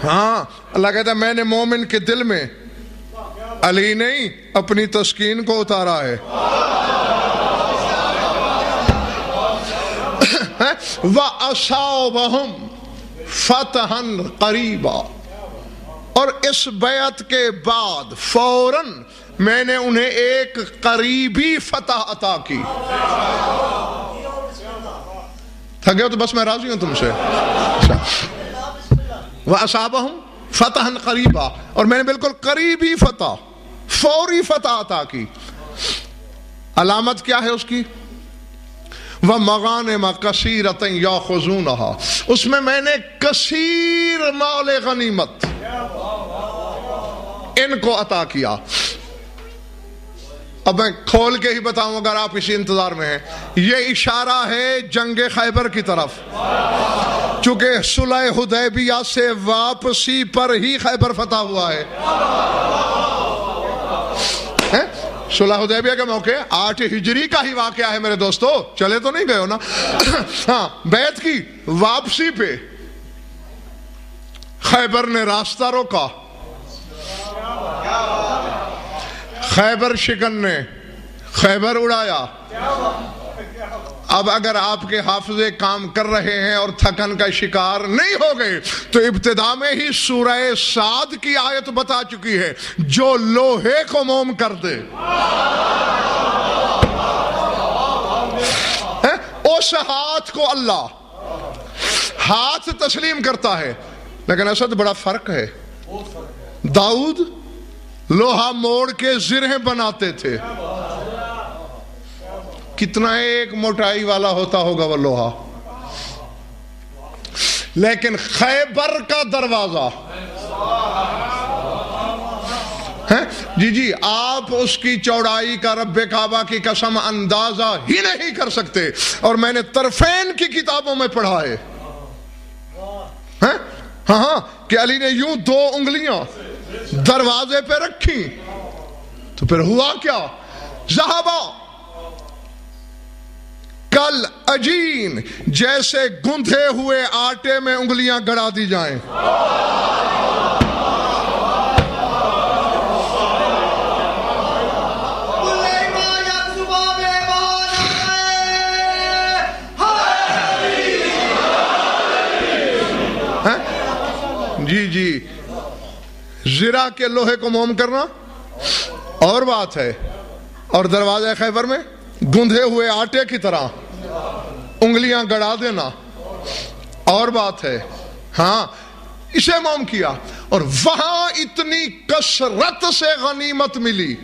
ہاں اللہ کہتا ہے میں نے مومن کے دل میں علی نہیں اپنی تسکین کو اتارا ہے۔ وَأَصَابَهُمْ فَتْحًا قَرِيبًا، اور اس بیعت کے بعد فوراً میں نے انہیں ایک قریبی فتح عطا کی۔ تھک گئے ہو تو بس میں راضی ہوں تم سے۔ وَأَصَابَهُمْ فَتْحًا قَرِيبًا، اور میں نے بالکل قریبی فتح، فوری فتح عطا کی۔ علامت کیا ہے اس کی؟ وَمَغَانِمَ كَثِيرَةً يَأْخُذُونَهَا، اس میں نے کثیر مال غنیمت ان کو عطا کیا۔ اب میں کھول کے ہی بتاؤں اگر آپ اسی انتظار میں ہیں، یہ اشارہ ہے جنگ خیبر کی طرف، چونکہ صلح حدیبیہ سے واپسی پر ہی خیبر فتح ہوا ہے۔ صلح حدیبیہ کے موقع 8 ہجری کا ہی واقعہ ہے میرے دوستو، چلے تو نہیں گئے ہو نا؟ ہاں، بیعت کی واپسی پہ خیبر نے راستہ روکا، خیبر شکن نے خیبر اڑایا۔ اب اگر آپ کے حافظے کام کر رہے ہیں اور تھکن کا شکار نہیں ہو گئے تو ابتدا میں ہی سورہ صاد کی آیت بتا چکی ہے، جو لوہے کو موم کر دے اس ہاتھ کو اللہ ہاتھ تسلیم کرتا ہے۔ لیکن اسد بڑا فرق ہے، داؤد لوہا موڑ کے زرہیں بناتے تھے، کتنا ایک موٹائی والا ہوتا ہوگا وہ لوہا، لیکن خیبر کا دروازہ جی آپ اس کی چوڑائی کا رب کعبہ کی قسم اندازہ ہی نہیں کر سکتے، اور میں نے طرفین کی کتابوں میں پڑھا ہے ہاں کہ علی نے یوں 2 انگلیاں دروازے پہ رکھی تو پھر ہوا کیا؟ ذہبا کل عجین، جیسے گندھے ہوئے آٹے میں انگلیاں گڑا دی جائیں۔ جی زرہ کے لوہے کو موم کرنا اور بات ہے، اور دروازہ خیبر میں گندھے ہوئے آٹے کی طرح انگلیاں گڑا دینا اور بات ہے۔ ہاں اسے موم کیا، اور وہاں اتنی کثرت سے غنیمت ملی،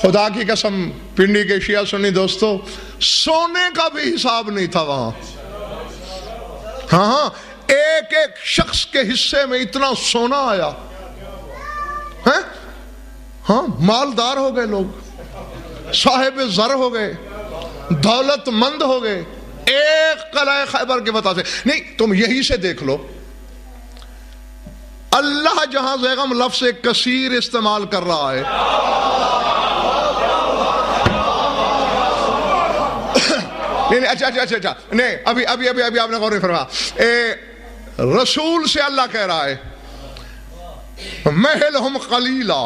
خدا کی قسم پنڈی کے شیعہ سنی دوستو، سونے کا بھی حساب نہیں تھا وہاں۔ ہاں ایک ایک شخص کے حصے میں اتنا سونا آیا، ہاں مالدار ہو گئے لوگ، صاحب زر ہو گئے، دولت مند ہو گئے، ایک قلعہ خیبر کے وجہ سے نہیں۔ تم یہی سے دیکھ لو، اللہ جہاں زیغم لفظ کثیر استعمال کر رہا ہے، نہیں اچھا نہیں، ابھی آپ نے غور نہیں فرمایا، رسول سے اللہ کہہ رہا ہے مہلہم قلیلا،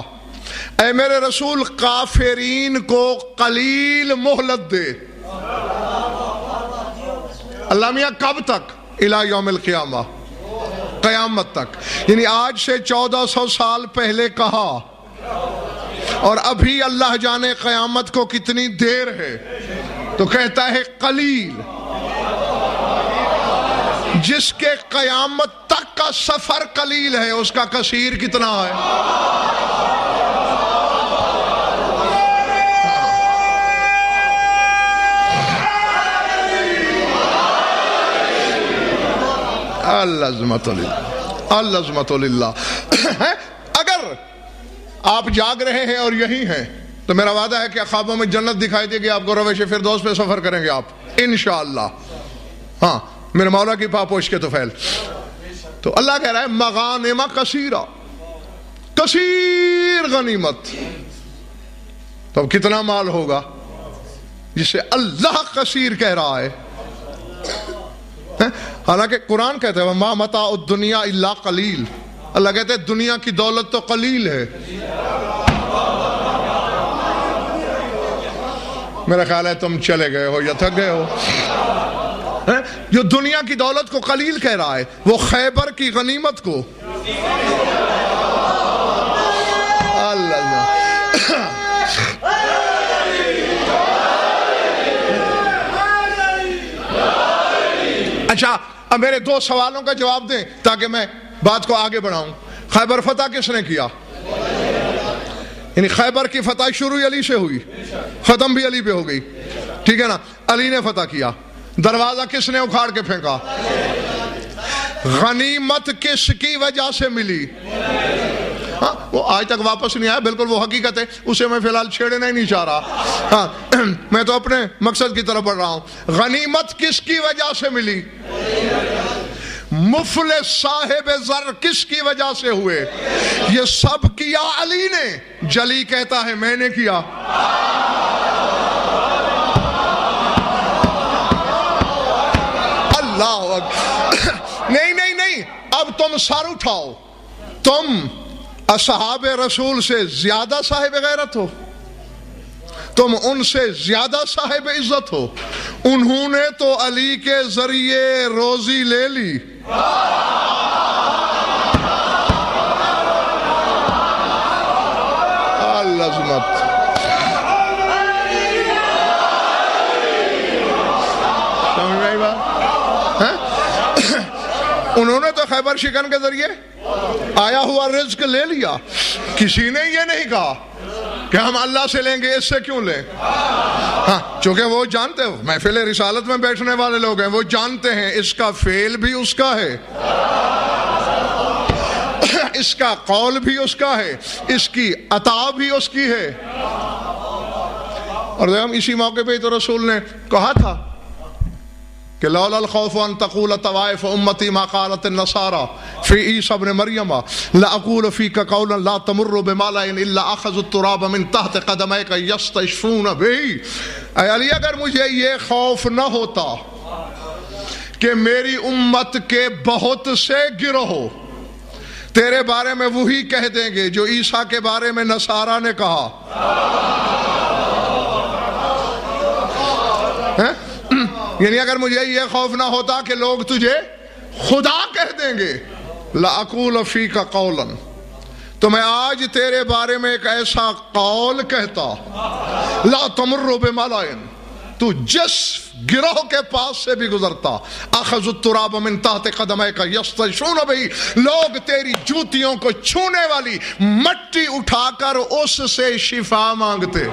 اے میرے رسول کافرین کو قلیل مہلت دے۔ اللہ میاں کب تک؟ الی یوم القیامہ، قیامت تک، یعنی آج سے 1400 سال پہلے کہا، اور ابھی اللہ جانے قیامت کو کتنی دیر ہے، تو کہتا ہے قلیل۔ جس کے قیامت تک کا سفر قلیل ہے، اس کا کثیر کتنا ہے؟ العظمت للہ۔ اگر آپ جاگ رہے ہیں اور یہی ہیں تو میرا وعدہ ہے کہ خوابوں میں جنت دکھائی دے گی آپ کو، روش فردوس پہ سفر کریں گے آپ انشاءاللہ۔ ہاں، میرے مولا کی پاپوش کے طفیل۔ تو اللہ کہہ رہا ہے مغانم کثیرہ، کثیر غنیمت۔ تو اب کتنا مال ہوگا جسے اللہ کثیر کہہ رہا ہے؟ حالانکہ قرآن کہتے ہیں وَمَا مَتَاعُ الدُّنْيَا إِلَّا قَلِيلٌ، اللہ کہتے ہیں دنیا کی دولت تو قلیل ہے۔ میرا خیال ہے تم چلے گئے ہو یا تھک گئے ہو۔ جو دنیا کی دولت کو قلیل کہہ رہا ہے، وہ خیبر کی غنیمت کو اللہ۔ اچھا، اب میرے دو سوالوں کا جواب دیں تاکہ میں بات کو آگے بڑھاؤں۔ خیبر فتح کس نے کیا؟ یعنی خیبر کی فتح شروع علی سے ہوئی، ختم بھی علی پہ ہو گئی، ٹھیک ہے نا؟ علی نے فتح کیا۔ دروازہ کس نے اکھاڑ کے پھینکا؟ غنیمت کس کی وجہ سے ملی؟ ہاں، وہ آج تک واپس نہیں آیا، بالکل وہ حقیقت ہے، اسے میں فی الحال چھیڑنا ہی نہیں چاہ رہا۔ ہاں، میں تو اپنے مقصد کی طرف بڑھ رہا ہوں۔ غنیمت کس کی وجہ سے ملی؟ مفلس صاحب زر کس کی وجہ سے ہوئے؟ یہ سب کیا علی نے۔ جلی کہتا ہے میں نے کیا۔ اللہ اکبر۔ نہیں، اب تم سر اٹھاؤ، تم اصحاب رسول سے زیادہ صاحب غیرت ہو، تم ان سے زیادہ صاحب عزت ہو۔ انہوں نے تو علی کے ذریعے روزی لے لی۔ العظمت۔ سمجھ میں آئی بات؟ انہوں نے تو خیبر شکن کے ذریعے آیا ہوا رزق لے لیا۔ کسی نے یہ نہیں کہا کہ ہم اللہ سے لیں گے، اس سے کیوں لیں؟ ہاں، چونکہ وہ جانتے ہو، محفل رسالت میں بیٹھنے والے لوگ ہیں، وہ جانتے ہیں اس کا فعل بھی اس کا ہے، اس کا قول بھی اس کا ہے، اس کی عطا بھی اس کی ہے۔ اور ہم اسی موقع پہ تو رسول نے کہا تھا کہ لولا الخوف ان تقول طوائف امتی ما قالت النصارى في عيسى ابن مريم لاقول فيك قولا لا تمر بمالئ الا اخذ التراب من تحت قدميك يستشفون به۔ اے علی، اگر مجھے یہ خوف نہ ہوتا کہ میری امت کے بہت سے گروہ تیرے بارے میں وہی کہہ دیں گے جو عیسیٰ کے بارے میں نصارہ نے کہا، یعنی اگر مجھے یہ خوف نہ ہوتا کہ لوگ تجھے خدا کہہ دیں گے، لَأَقُولَ فِيكَ قَوْلًا، تو میں آج تیرے بارے میں ایک ایسا قول کہتا، لَا تَمُرُّ بِمَلَئٍ، تو جس گروہ کے پاس سے بھی گزرتا، اخذ التراب من تحت قدميك يستشفون به، لوگ تیری جوتیوں کو چھونے والی مٹی اٹھا کر اس سے شفا مانگتے۔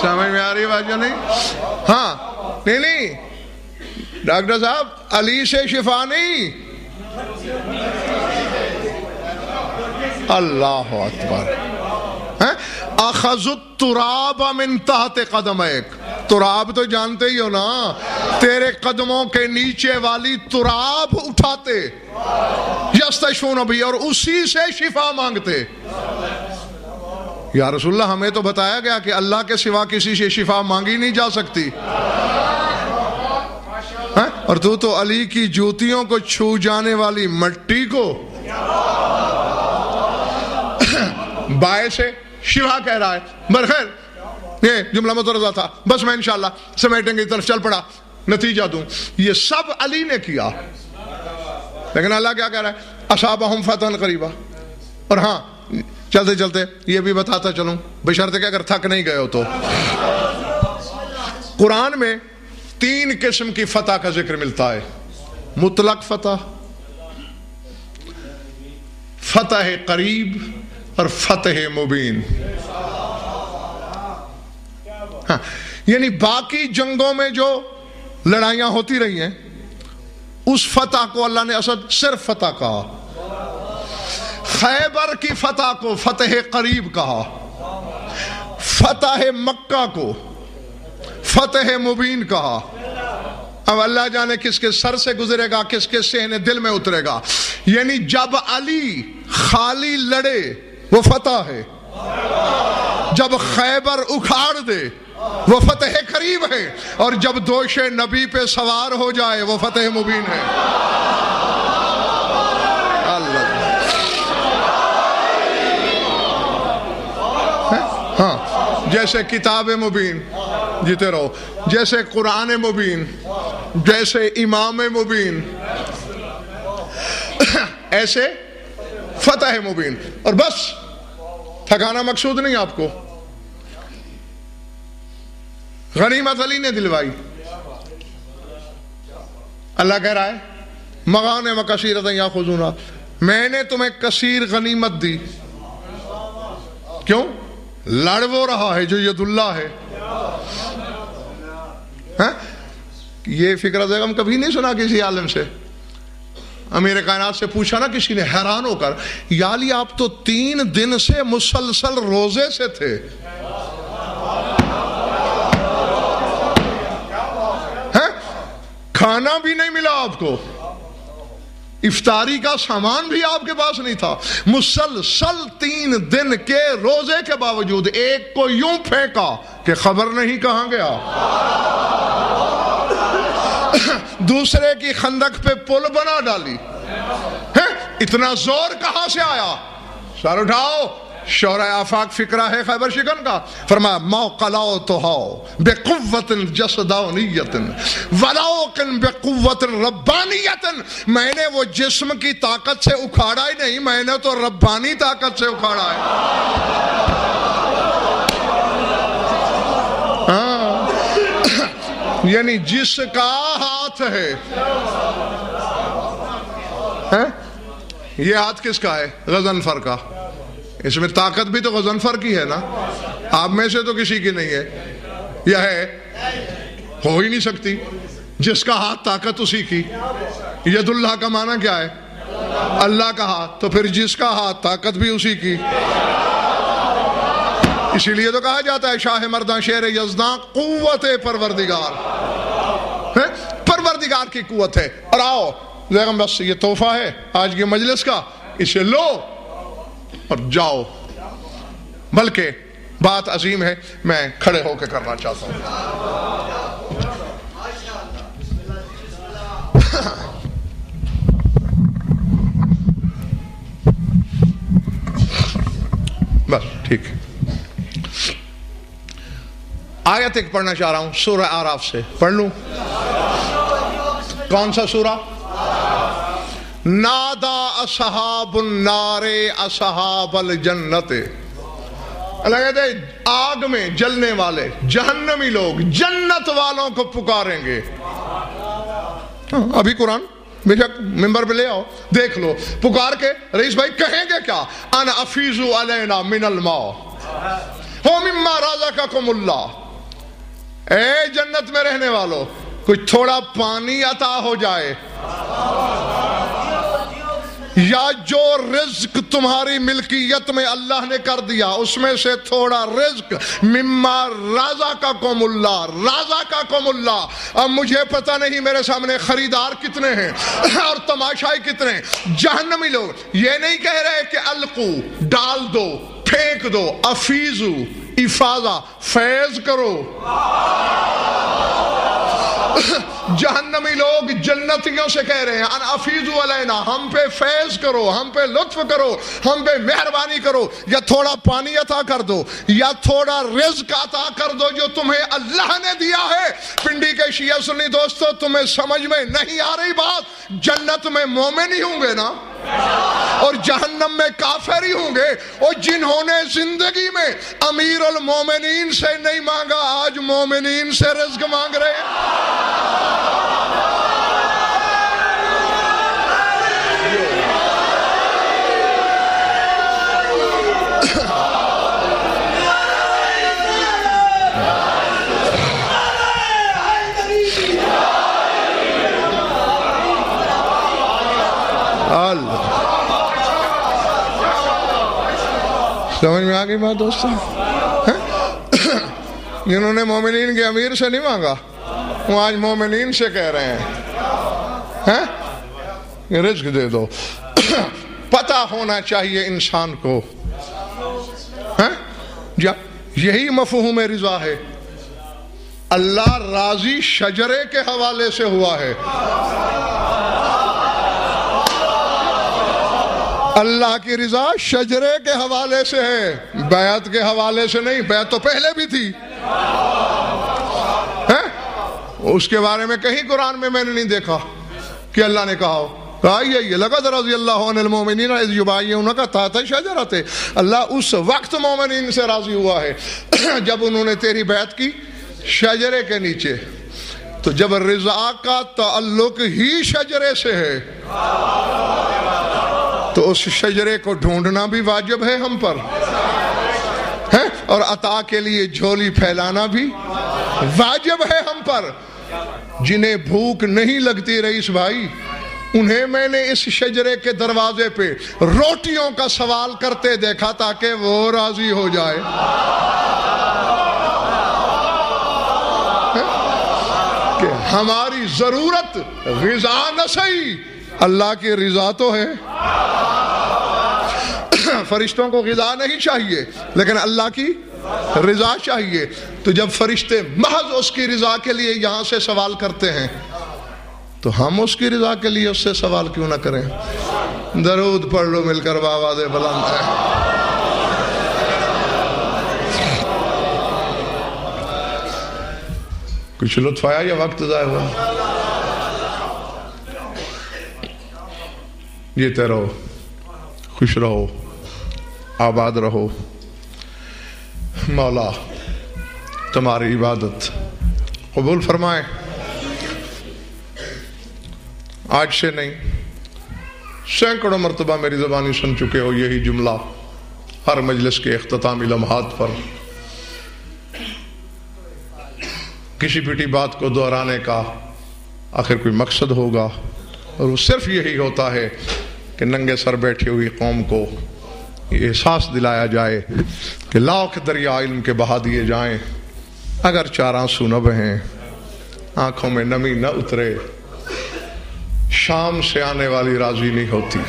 سمجھ میں آ رہی بات جو نہیں؟ ہاں، نہیں ڈاکٹر صاحب، علی سے شفا نہیں، اللہ اکبر۔ اخذ التراب من تحت قدميك، تراب تو جانتے ہی ہو نا، تیرے قدموں کے نیچے والی تراب اٹھاتے، یستشفون بھی، اور اسی سے شفا مانگتے۔ یا رسول اللہ ہمیں تو بتایا گیا کہ اللہ کے سوا کسی سے شفا مانگی نہیں جا سکتی، اور تو علی کی جوتیوں کو چھو جانے والی مٹی کو بائے سے شفا کہہ رہا ہے۔ برخیر یہ جملہ مترجمہ تھا، بس میں انشاءاللہ سمیٹیں گے طرف چل پڑا، نتیجہ دوں، یہ سب علی نے کیا، لیکن اللہ کیا کہہ رہا ہے؟ اصابہم فتحا قریبا۔ اور ہاں چلتے چلتے یہ بھی بتاتا چلوں، بشرط کہ اگر تھک نہیں گئے ہو تو، قرآن میں 3 قسم کی فتح کا ذکر ملتا ہے، مطلق فتح، فتح قریب اور فتح مبین۔ ہاں یعنی باقی جنگوں میں جو لڑائیاں ہوتی رہی ہیں اس فتح کو اللہ نے اصل صرف فتح کہا، خیبر کی فتح کو فتح قریب کہا، فتح مکہ کو فتح مبین کہا۔ اب اللہ جانے کس کے سر سے گزرے گا، کس کے سینے دل میں اترے گا۔ یعنی جب علی خالی لڑے وہ فتح ہے، جب خیبر اکھاڑ دے وہ فتح قریب ہے، اور جب دوش نبی پہ سوار ہو جائے وہ فتح مبین ہے۔ اللہ ہاں، جیسے کتاب مبین جیتے رہو، جیسے قرآن مبین، جیسے امام مبین، ایسے فتح مبین۔ اور بس تھکانا مقصود نہیں آپ کو، غنیمت علی نے دلوائی۔ اللہ کہہ رہا ہے مغانم کثیرۃ یاخذونھا، میں نے تمہیں کثیر غنیمت دی، کیوں؟ لڑ وہ رہا ہے جو ید اللہ ہے۔ یہ فکر ہم کبھی نہیں سنا کسی عالم سے، امیر کائنات سے پوچھا نا کسی نے حیران ہو کر، یا علی آپ تو 3 دن سے مسلسل روزے سے تھے، کھانا بھی نہیں ملا آپ کو، افطاری کا سامان بھی آپ کے پاس نہیں تھا، مسلسل 3 دن کے روزے کے باوجود ایک کو یوں پھینکا کہ خبر نہیں کہاں گیا، دوسرے کی خندق پہ پل بنا ڈالی، اتنا زور کہاں سے آیا؟ سر اٹھاؤ، شورۂ آفاق فکرہ ہے خیبر شکن کا، فرمایا موقلاؤ تو ہو بقوت جسدانیت ولاکن بقوت ربانیت، میں نے وہ جسم کی طاقت سے اکھاڑا ہی نہیں، میں نے تو ربانی طاقت سے اکھاڑا ہے۔ ہاں یعنی جس کا ہاتھ ہے، یہ ہاتھ کس کا ہے؟ غضنفر کا۔ اس میں طاقت بھی تو غضنفر کی ہے نا، آپ میں سے تو کسی کی نہیں ہے، یہ ہے، ہو ہی نہیں سکتی، جس کا ہاتھ طاقت اسی کی۔ ید اللہ کا معنی کیا ہے؟ اللہ کا ہاتھ، تو پھر جس کا ہاتھ طاقت بھی اسی کی۔ اسی لیے تو کہا جاتا ہے شاہ مرداں شیر یزداں قوت پروردگار، پروردگار کی قوت ہے۔ اور آؤ لیکن بس یہ تحفہ ہے آج کے مجلس کا، اسے لو اور جاؤ، بلکہ بات عظیم ہے، میں کھڑے ہو کے کرنا چاہتا ہوں۔ بس ٹھیک، آیت ایک پڑھنا چاہ رہا ہوں سورہ اعراف سے، پڑھ لوں؟ کون سا سورہ؟ نادا اصحاب النار اصحاب الجنت، اللہ کہتے ہیں آگ میں جلنے والے جہنمی لوگ جنت والوں کو پکاریں گے۔ ابھی قرآن بے شک ممبر پہ لے آؤ، دیکھ لو، پکار کے رئیس بھائی کہیں گے کیا؟ انا افیزو علینا من الماء و مما رزقکم اللہ، اے جنت میں رہنے والو کچھ تھوڑا پانی عطا ہو جائے۔ یا جو رزق تمہاری ملکیت میں اللہ نے کر دیا اس میں سے تھوڑا رزق مما رزقکم اللہ، رزقکم اللہ. اب مجھے پتہ نہیں میرے سامنے خریدار کتنے ہیں اور تماشائی کتنے ہیں. جہنمی لوگ یہ نہیں کہہ رہے کہ القو ڈال دو، پھینک دو، افیزو افاظہ فیض کرو. جہنمی لوگ جنتیوں سے کہہ رہے ہیں ان افیزو علینا، ہم پہ فیض کرو، ہم پہ لطف کرو، ہم پہ مہربانی کرو، یا تھوڑا پانی عطا کر دو، یا تھوڑا رزق عطا کر دو جو تمہیں اللہ نے دیا ہے. پنڈی کے شیعہ سنی دوستو، تمہیں سمجھ میں نہیں آ رہی بات؟ جنت میں مومن ہی ہوں گے نا، اور جہنم میں کافر ہی ہوں گے. اور جنہوں نے زندگی میں امیر المومنین سے نہیں مانگا آج مومنین سے رزق مانگ رہے ہیں. سمجھ میں آگئی بات دوستو؟ جنہوں نے مومنین کے امیر سے نہیں مانگا وہ آج مومنین سے کہہ رہے ہیں رزق دے دو. پتہ ہونا چاہیے انسان کو، یہی مفہوم رضا ہے. اللہ راضی شجرے کے حوالے سے ہوا ہے. اللہ کی رضا شجرے کے حوالے سے ہے، بیعت کے حوالے سے نہیں. بیعت تو پہلے بھی تھی، اس کے بارے میں کہیں قرآن میں نے نہیں دیکھا کہ اللہ نے کہا ہو یہ لقد رضی اللہ عنہ المؤمنین اذ یبایعونک تحت الشجرۃ. اللہ اس وقت مومنین سے راضی ہوا ہے جب انہوں نے تیری بیعت کی شجرے کے نیچے. تو جب رضا کا تعلق ہی شجرے سے ہے تو اس شجرے کو ڈھونڈنا بھی واجب ہے ہم پر، اور عطا کے لیے جھولی پھیلانا بھی واجب ہے ہم پر. جنہیں بھوک نہیں لگتی رئیس بھائی، انہیں میں نے اس شجرے کے دروازے پہ روٹیوں کا سوال کرتے دیکھا تاکہ وہ راضی ہو جائے. کہ ہماری ضرورت غذا نہ صحیح، اللہ کی رضا تو ہے. فرشتوں کو غذا نہیں چاہیے لیکن اللہ کی رضا چاہیے. تو جب فرشتے محض اس کی رضا کے لیے یہاں سے سوال کرتے ہیں تو ہم اس کی رضا کے لیے اس سے سوال کیوں نہ کریں؟ درود پڑھ لو مل کر بآواز بلند ہے. کچھ لطف آیا یا وقت ضائع ہوا؟ جیتے رہو، خوش رہو، آباد رہو. مولا تمہاری عبادت قبول فرمائے. آج سے نہیں، سینکڑوں مرتبہ میری زبانی سن چکے ہو یہی جملہ ہر مجلس کے اختتامی لمحات پر. کسی پیٹی بات کو دہرانے کا آخر کوئی مقصد ہوگا، اور وہ صرف یہی ہوتا ہے کہ ننگے سر بیٹھی ہوئی قوم کو یہ احساس دلایا جائے کہ لاکھ دریا علم کے بہا دیے جائیں، اگر چار آنسو نہ بہیں، آنکھوں میں نمی نہ اترے، شام سے آنے والی راضی نہیں ہوتی.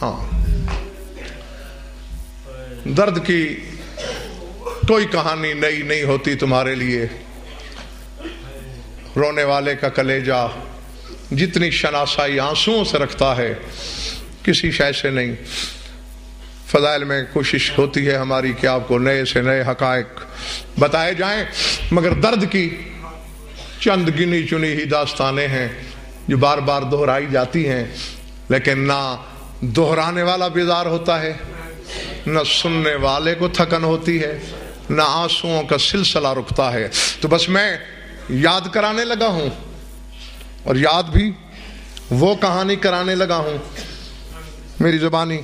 ہاں، درد کی کوئی کہانی نئی نہیں ہوتی تمہارے لیے. رونے والے کا کلیجہ جتنی شناسائی آنسوؤں سے رکھتا ہے کسی شے سے نہیں. فضائل میں کوشش ہوتی ہے ہماری کہ آپ کو نئے سے نئے حقائق بتائے جائیں، مگر درد کی چند گنی چنی ہی داستانیں ہیں جو بار بار دہرائی جاتی ہیں، لیکن نہ دہرانے والا بیدار ہوتا ہے، نہ سننے والے کو تھکن ہوتی ہے، نہ آنسوؤں کا سلسلہ رکتا ہے. تو بس میں یاد کرانے لگا ہوں، اور یاد بھی وہ کہانی کرانے لگا ہوں. میری زبانی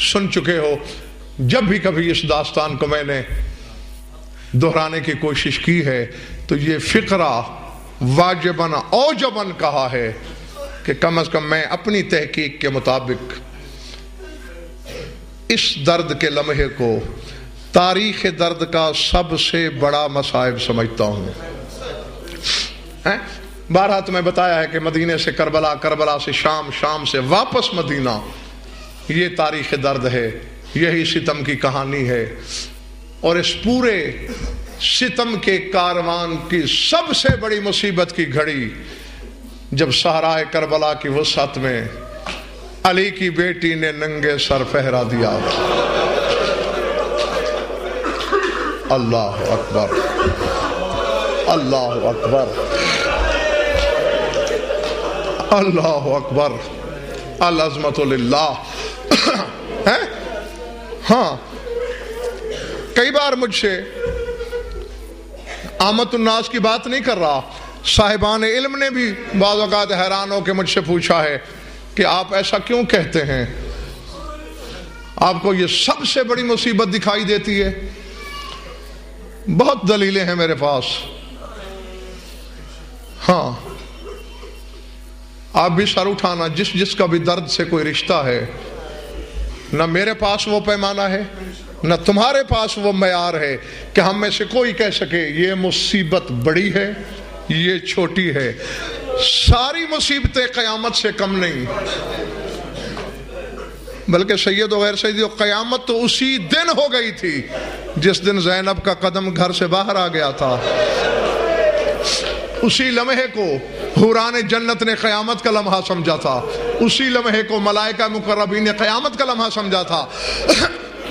سن چکے ہو، جب بھی کبھی اس داستان کو میں نے دہرانے کی کوشش کی ہے تو یہ فقرہ واجباً اوجباً کہا ہے کہ کم از کم میں اپنی تحقیق کے مطابق اس درد کے لمحے کو تاریخ درد کا سب سے بڑا مصائب سمجھتا ہوں۔ بارہا تمہیں بتایا ہے کہ مدینے سے کربلا، کربلا سے شام، شام سے واپس مدینہ، یہ تاریخ درد ہے، یہی ستم کی کہانی ہے۔ اور اس پورے ستم کے کاروان کی سب سے بڑی مصیبت کی گھڑی جب صحرائے کربلا کی وسعت میں علی کی بیٹی نے ننگے سر پہرا دیا۔ اللہ اکبر، اللہ اکبر، اللہ اکبر، العظمت للہ۔ ہاں، کئی بار مجھ سے عامت الناس کی بات نہیں کر رہا، صاحبان علم نے بھی بعض اوقات حیران ہو کے مجھ سے پوچھا ہے کہ آپ ایسا کیوں کہتے ہیں، آپ کو یہ سب سے بڑی مصیبت دکھائی دیتی ہے؟ بہت دلیلیں ہیں میرے پاس۔ ہاں، آپ بھی سر اٹھانا، جس جس کا بھی درد سے کوئی رشتہ ہے، نہ میرے پاس وہ پیمانہ ہے نہ تمہارے پاس وہ معیار ہے کہ ہم میں سے کوئی کہہ سکے یہ مصیبت بڑی ہے، یہ چھوٹی ہے۔ ساری مصیبتیں قیامت سے کم نہیں، بلکہ سید و غیر سید و قیامت تو اسی دن ہو گئی تھی جس دن زینب کا قدم گھر سے باہر آ گیا تھا۔ اسی لمحے کو حوران جنت نے قیامت کا لمحہ سمجھا تھا، اسی لمحے کو ملائکہ مقربین نے قیامت کا لمحہ سمجھا تھا۔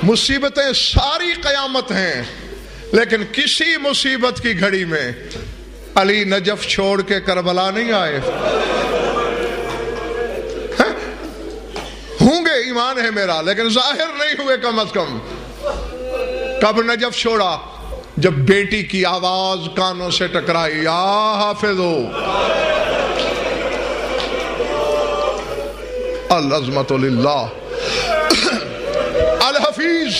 مصیبتیں ساری قیامت ہیں، لیکن کسی مصیبت کی گھڑی میں علی نجف چھوڑ کے کربلا نہیں آئے۔ ہوں گے، ایمان ہے میرا، لیکن ظاہر نہیں ہوئے کم از کم۔ کب نجف چھوڑا؟ جب بیٹی کی آواز کانوں سے ٹکرائی، یا حافظو، العظمت للہ۔ الحفیظ،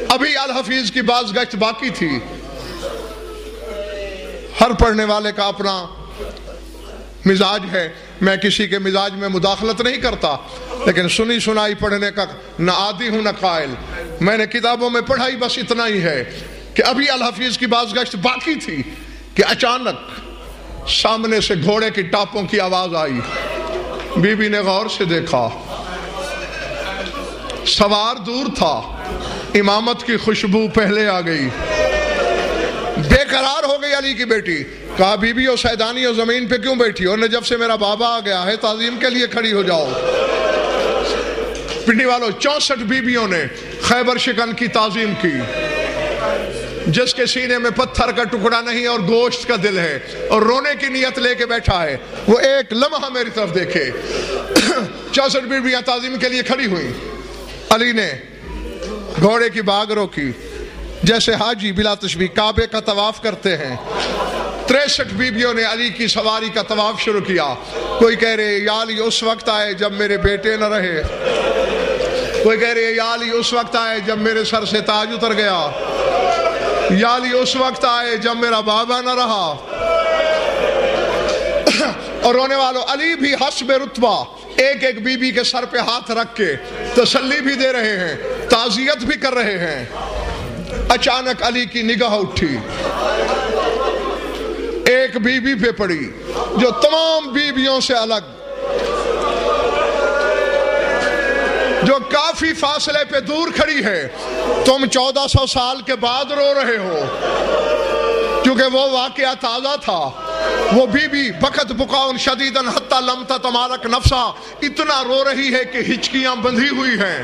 ابھی الحفیظ کی باز گشت باقی تھی۔ ہر پڑھنے والے کا اپنا مزاج ہے، میں کسی کے مزاج میں مداخلت نہیں کرتا، لیکن سنی سنائی پڑھنے کا نہ عادی ہوں نہ قائل۔ میں نے کتابوں میں پڑھائی بس اتنا ہی ہے کہ ابھی الحفیظ کی باز گشت باقی تھی کہ اچانک سامنے سے گھوڑے کی ٹاپوں کی آواز آئی۔ بی بی نے غور سے دیکھا، سوار دور تھا، امامت کی خوشبو پہلے آ گئی۔ بے قرار ہو گئی علی کی بیٹی، کہا بی بی ہو سیدانی ہو، زمین پہ کیوں بیٹھی ہو؟ نجف سے میرا بابا آ گیا ہے، تعظیم کے لیے کھڑی ہو جاؤ۔ پنڈی والوں، 64 بیویوں نے خیبر شکن کی تعظیم کی، جس کے سینے میں پتھر کا ٹکڑا نہیں اور گوشت کا دل ہے اور رونے کی نیت لے کے بیٹھا ہے، وہ ایک لمحہ میری طرف دیکھے۔ 64 بیویاں تعظیم کے لیے کھڑی ہوئی۔ علی نے گھوڑے کی باگ روکی، جیسے حاجی بلا تشبیہ کعبے کا طواف کرتے ہیں۔ 63 بیویوں نے علی کی سواری کا طواف شروع کیا۔ کوئی کہہ رہے یا علی اس وقت آئے جب میرے بیٹے نہ رہے، کوئی کہہ رہے یا علی اس وقت آئے جب میرے سر سے تاج اتر گیا، یا علی اس وقت آئے جب میرا بابا نہ رہا۔ اور رونے والوں، علی بھی حسب رتبہ ایک ایک بی بی کے سر پہ ہاتھ رکھ کے تسلی بھی دے رہے ہیں، تعزیت بھی کر رہے ہیں۔ اچانک علی کی نگاہ اٹھی، ایک بی بی پہ پڑی جو تمام بیویوں سے الگ، جو کافی فاصلے پہ دور کھڑی ہے۔ تم 1400 سال کے بعد رو رہے ہو، کیونکہ وہ واقعہ تازہ تھا۔ وہ بی بی بکت بکاؤن شدیدن حتی لم تتمالک نفسا، اتنا رو رہی ہے کہ ہچکیاں بندھی ہوئی ہیں،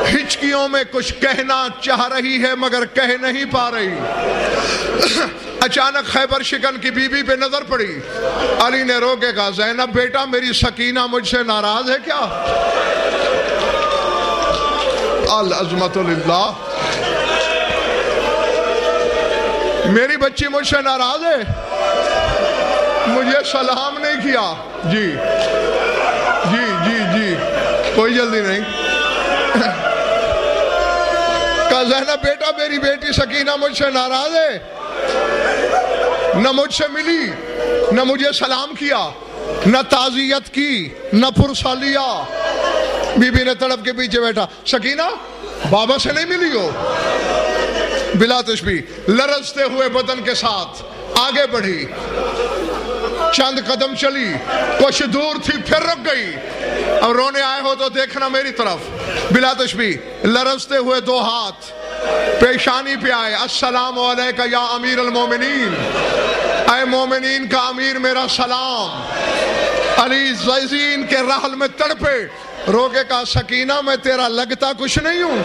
ہچکیوں میں کچھ کہنا چاہ رہی ہے مگر کہہ نہیں پا رہی۔ اچانک خیبر شکن کی بی بی پہ نظر پڑی، علی نے رو کے کہا زینب بیٹا میری سکینہ مجھ سے ناراض ہے کیا؟ العظمت للہ، میری بچی مجھ سے ناراض ہے، مجھے سلام نہیں کیا۔ جی جی جی جی، کوئی جلدی نہیں۔ کہا زینب بیٹا میری بیٹی سکینہ مجھ سے ناراض ہے، نہ مجھ سے ملی نہ مجھے سلام کیا۔ نہ تعزیت کی نہ پرسا لیا. بی بی نے تڑپ کے پیچھے بیٹھا. سکینہ بابا سے نہیں ملی ہو؟ بلا تشبیہ لرزتے ہوئے بدن کے ساتھ آگے بڑھی. چند قدم چلی، کچھ دور تھی، پھر رک گئی. اب رونے آئے ہو تو دیکھنا میری طرف. بلا تشبیہ لرزتے ہوئے دو ہاتھ پیشانی پہ آئے. السلام علیکہ یا امیر المومنین، اے مومنین کا امیر میرا سلام. علی زین کے رحل میں تڑپے، رو کے کہا سکینہ میں تیرا لگتا کچھ نہیں ہوں،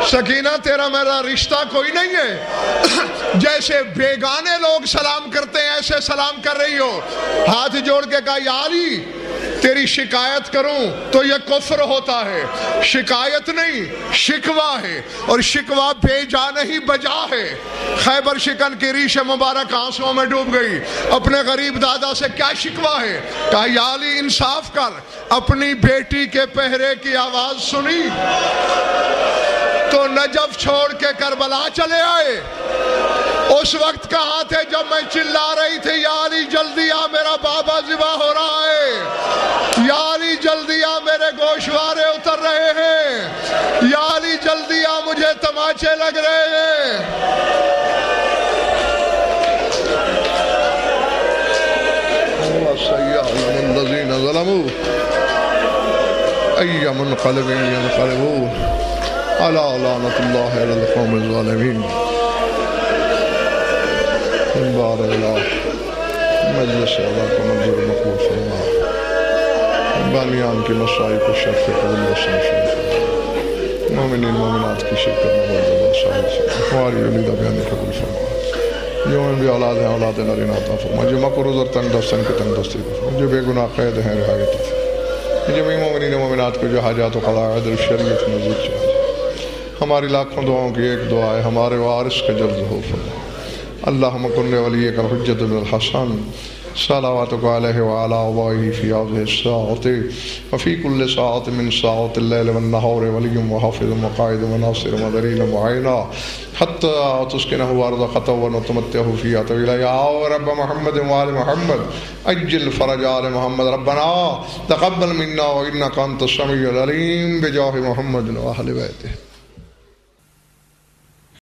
سکینہ تیرا میرا رشتہ کوئی نہیں ہے. جیسے بیگانے لوگ سلام کرتے ہیں ایسے سلام کر رہی ہو. ہاتھ جوڑ کے کہا یا علی تیری شکایت کروں تو یہ کفر ہوتا ہے. شکایت نہیں شکوہ ہے، اور شکوہ بے جا نہیں بجا ہے. خیبر شکن کی ریش مبارک آنسوں میں ڈوب گئی. اپنے غریب دادا سے کیا شکوہ ہے؟ کہا یا علی انصاف کر، اپنی بیٹی کے پہرے کی آواز سنی تو نجف چھوڑ کے کربلا چلے آئے. اس وقت کہاں تھے جب میں چلا رہی تھی یا علی جلدی آ میرا بابا ذبح ہو رہا ہے، یا علی جلدی آ میرے گوشوارے اتر رہے ہیں، یا علی جلدی آ مجھے تماچے لگ رہے ہیں. الذین ظلموا ای منقلب ینقلبون الا لعنۃ اللہ علی القوم الظالمین. بار الہ مجلس اللہ کو منظور مقبول فرما. بانیان کی مسائل کو شرف قبول وسن شریف، مومنین مومنات کی شرکت میں بردہ شاہد سے ہماری ولیدہ بیانی قبول فرما. جو ان بھی اولاد ہیں اولاد نرین عطا فرما. جو مقروض اور تنگ دستن کی تنگ دستی فرما. جو بے گناہ قید ہیں رہائی عطا فرما. جمعی مومنین مومنات کو جو حاجات و قضائد شریعت نزید چاہیے. ہماری لاکھوں دعاؤں کی ایک دعا ہے، ہمارے وارث کا جلد ہو فرما. اللہم کن ولیک الحجۃ بن الحسن صلواتک علیہ وعلی آبائہ فی هذه الساعۃ وفی کل ساعۃ من ساعات اللیل والنہار ولی وحافظ وقائد وناصر ودلیل معینہ حتی تسکنہ ارضک ونتمتعہ فیہا طویلا. یا رب محمد وآل محمد اجل فرج آل محمد. ربنا تقبل منا وانک انت السمیع العلیم بجاہ محمد وآل بیتہ.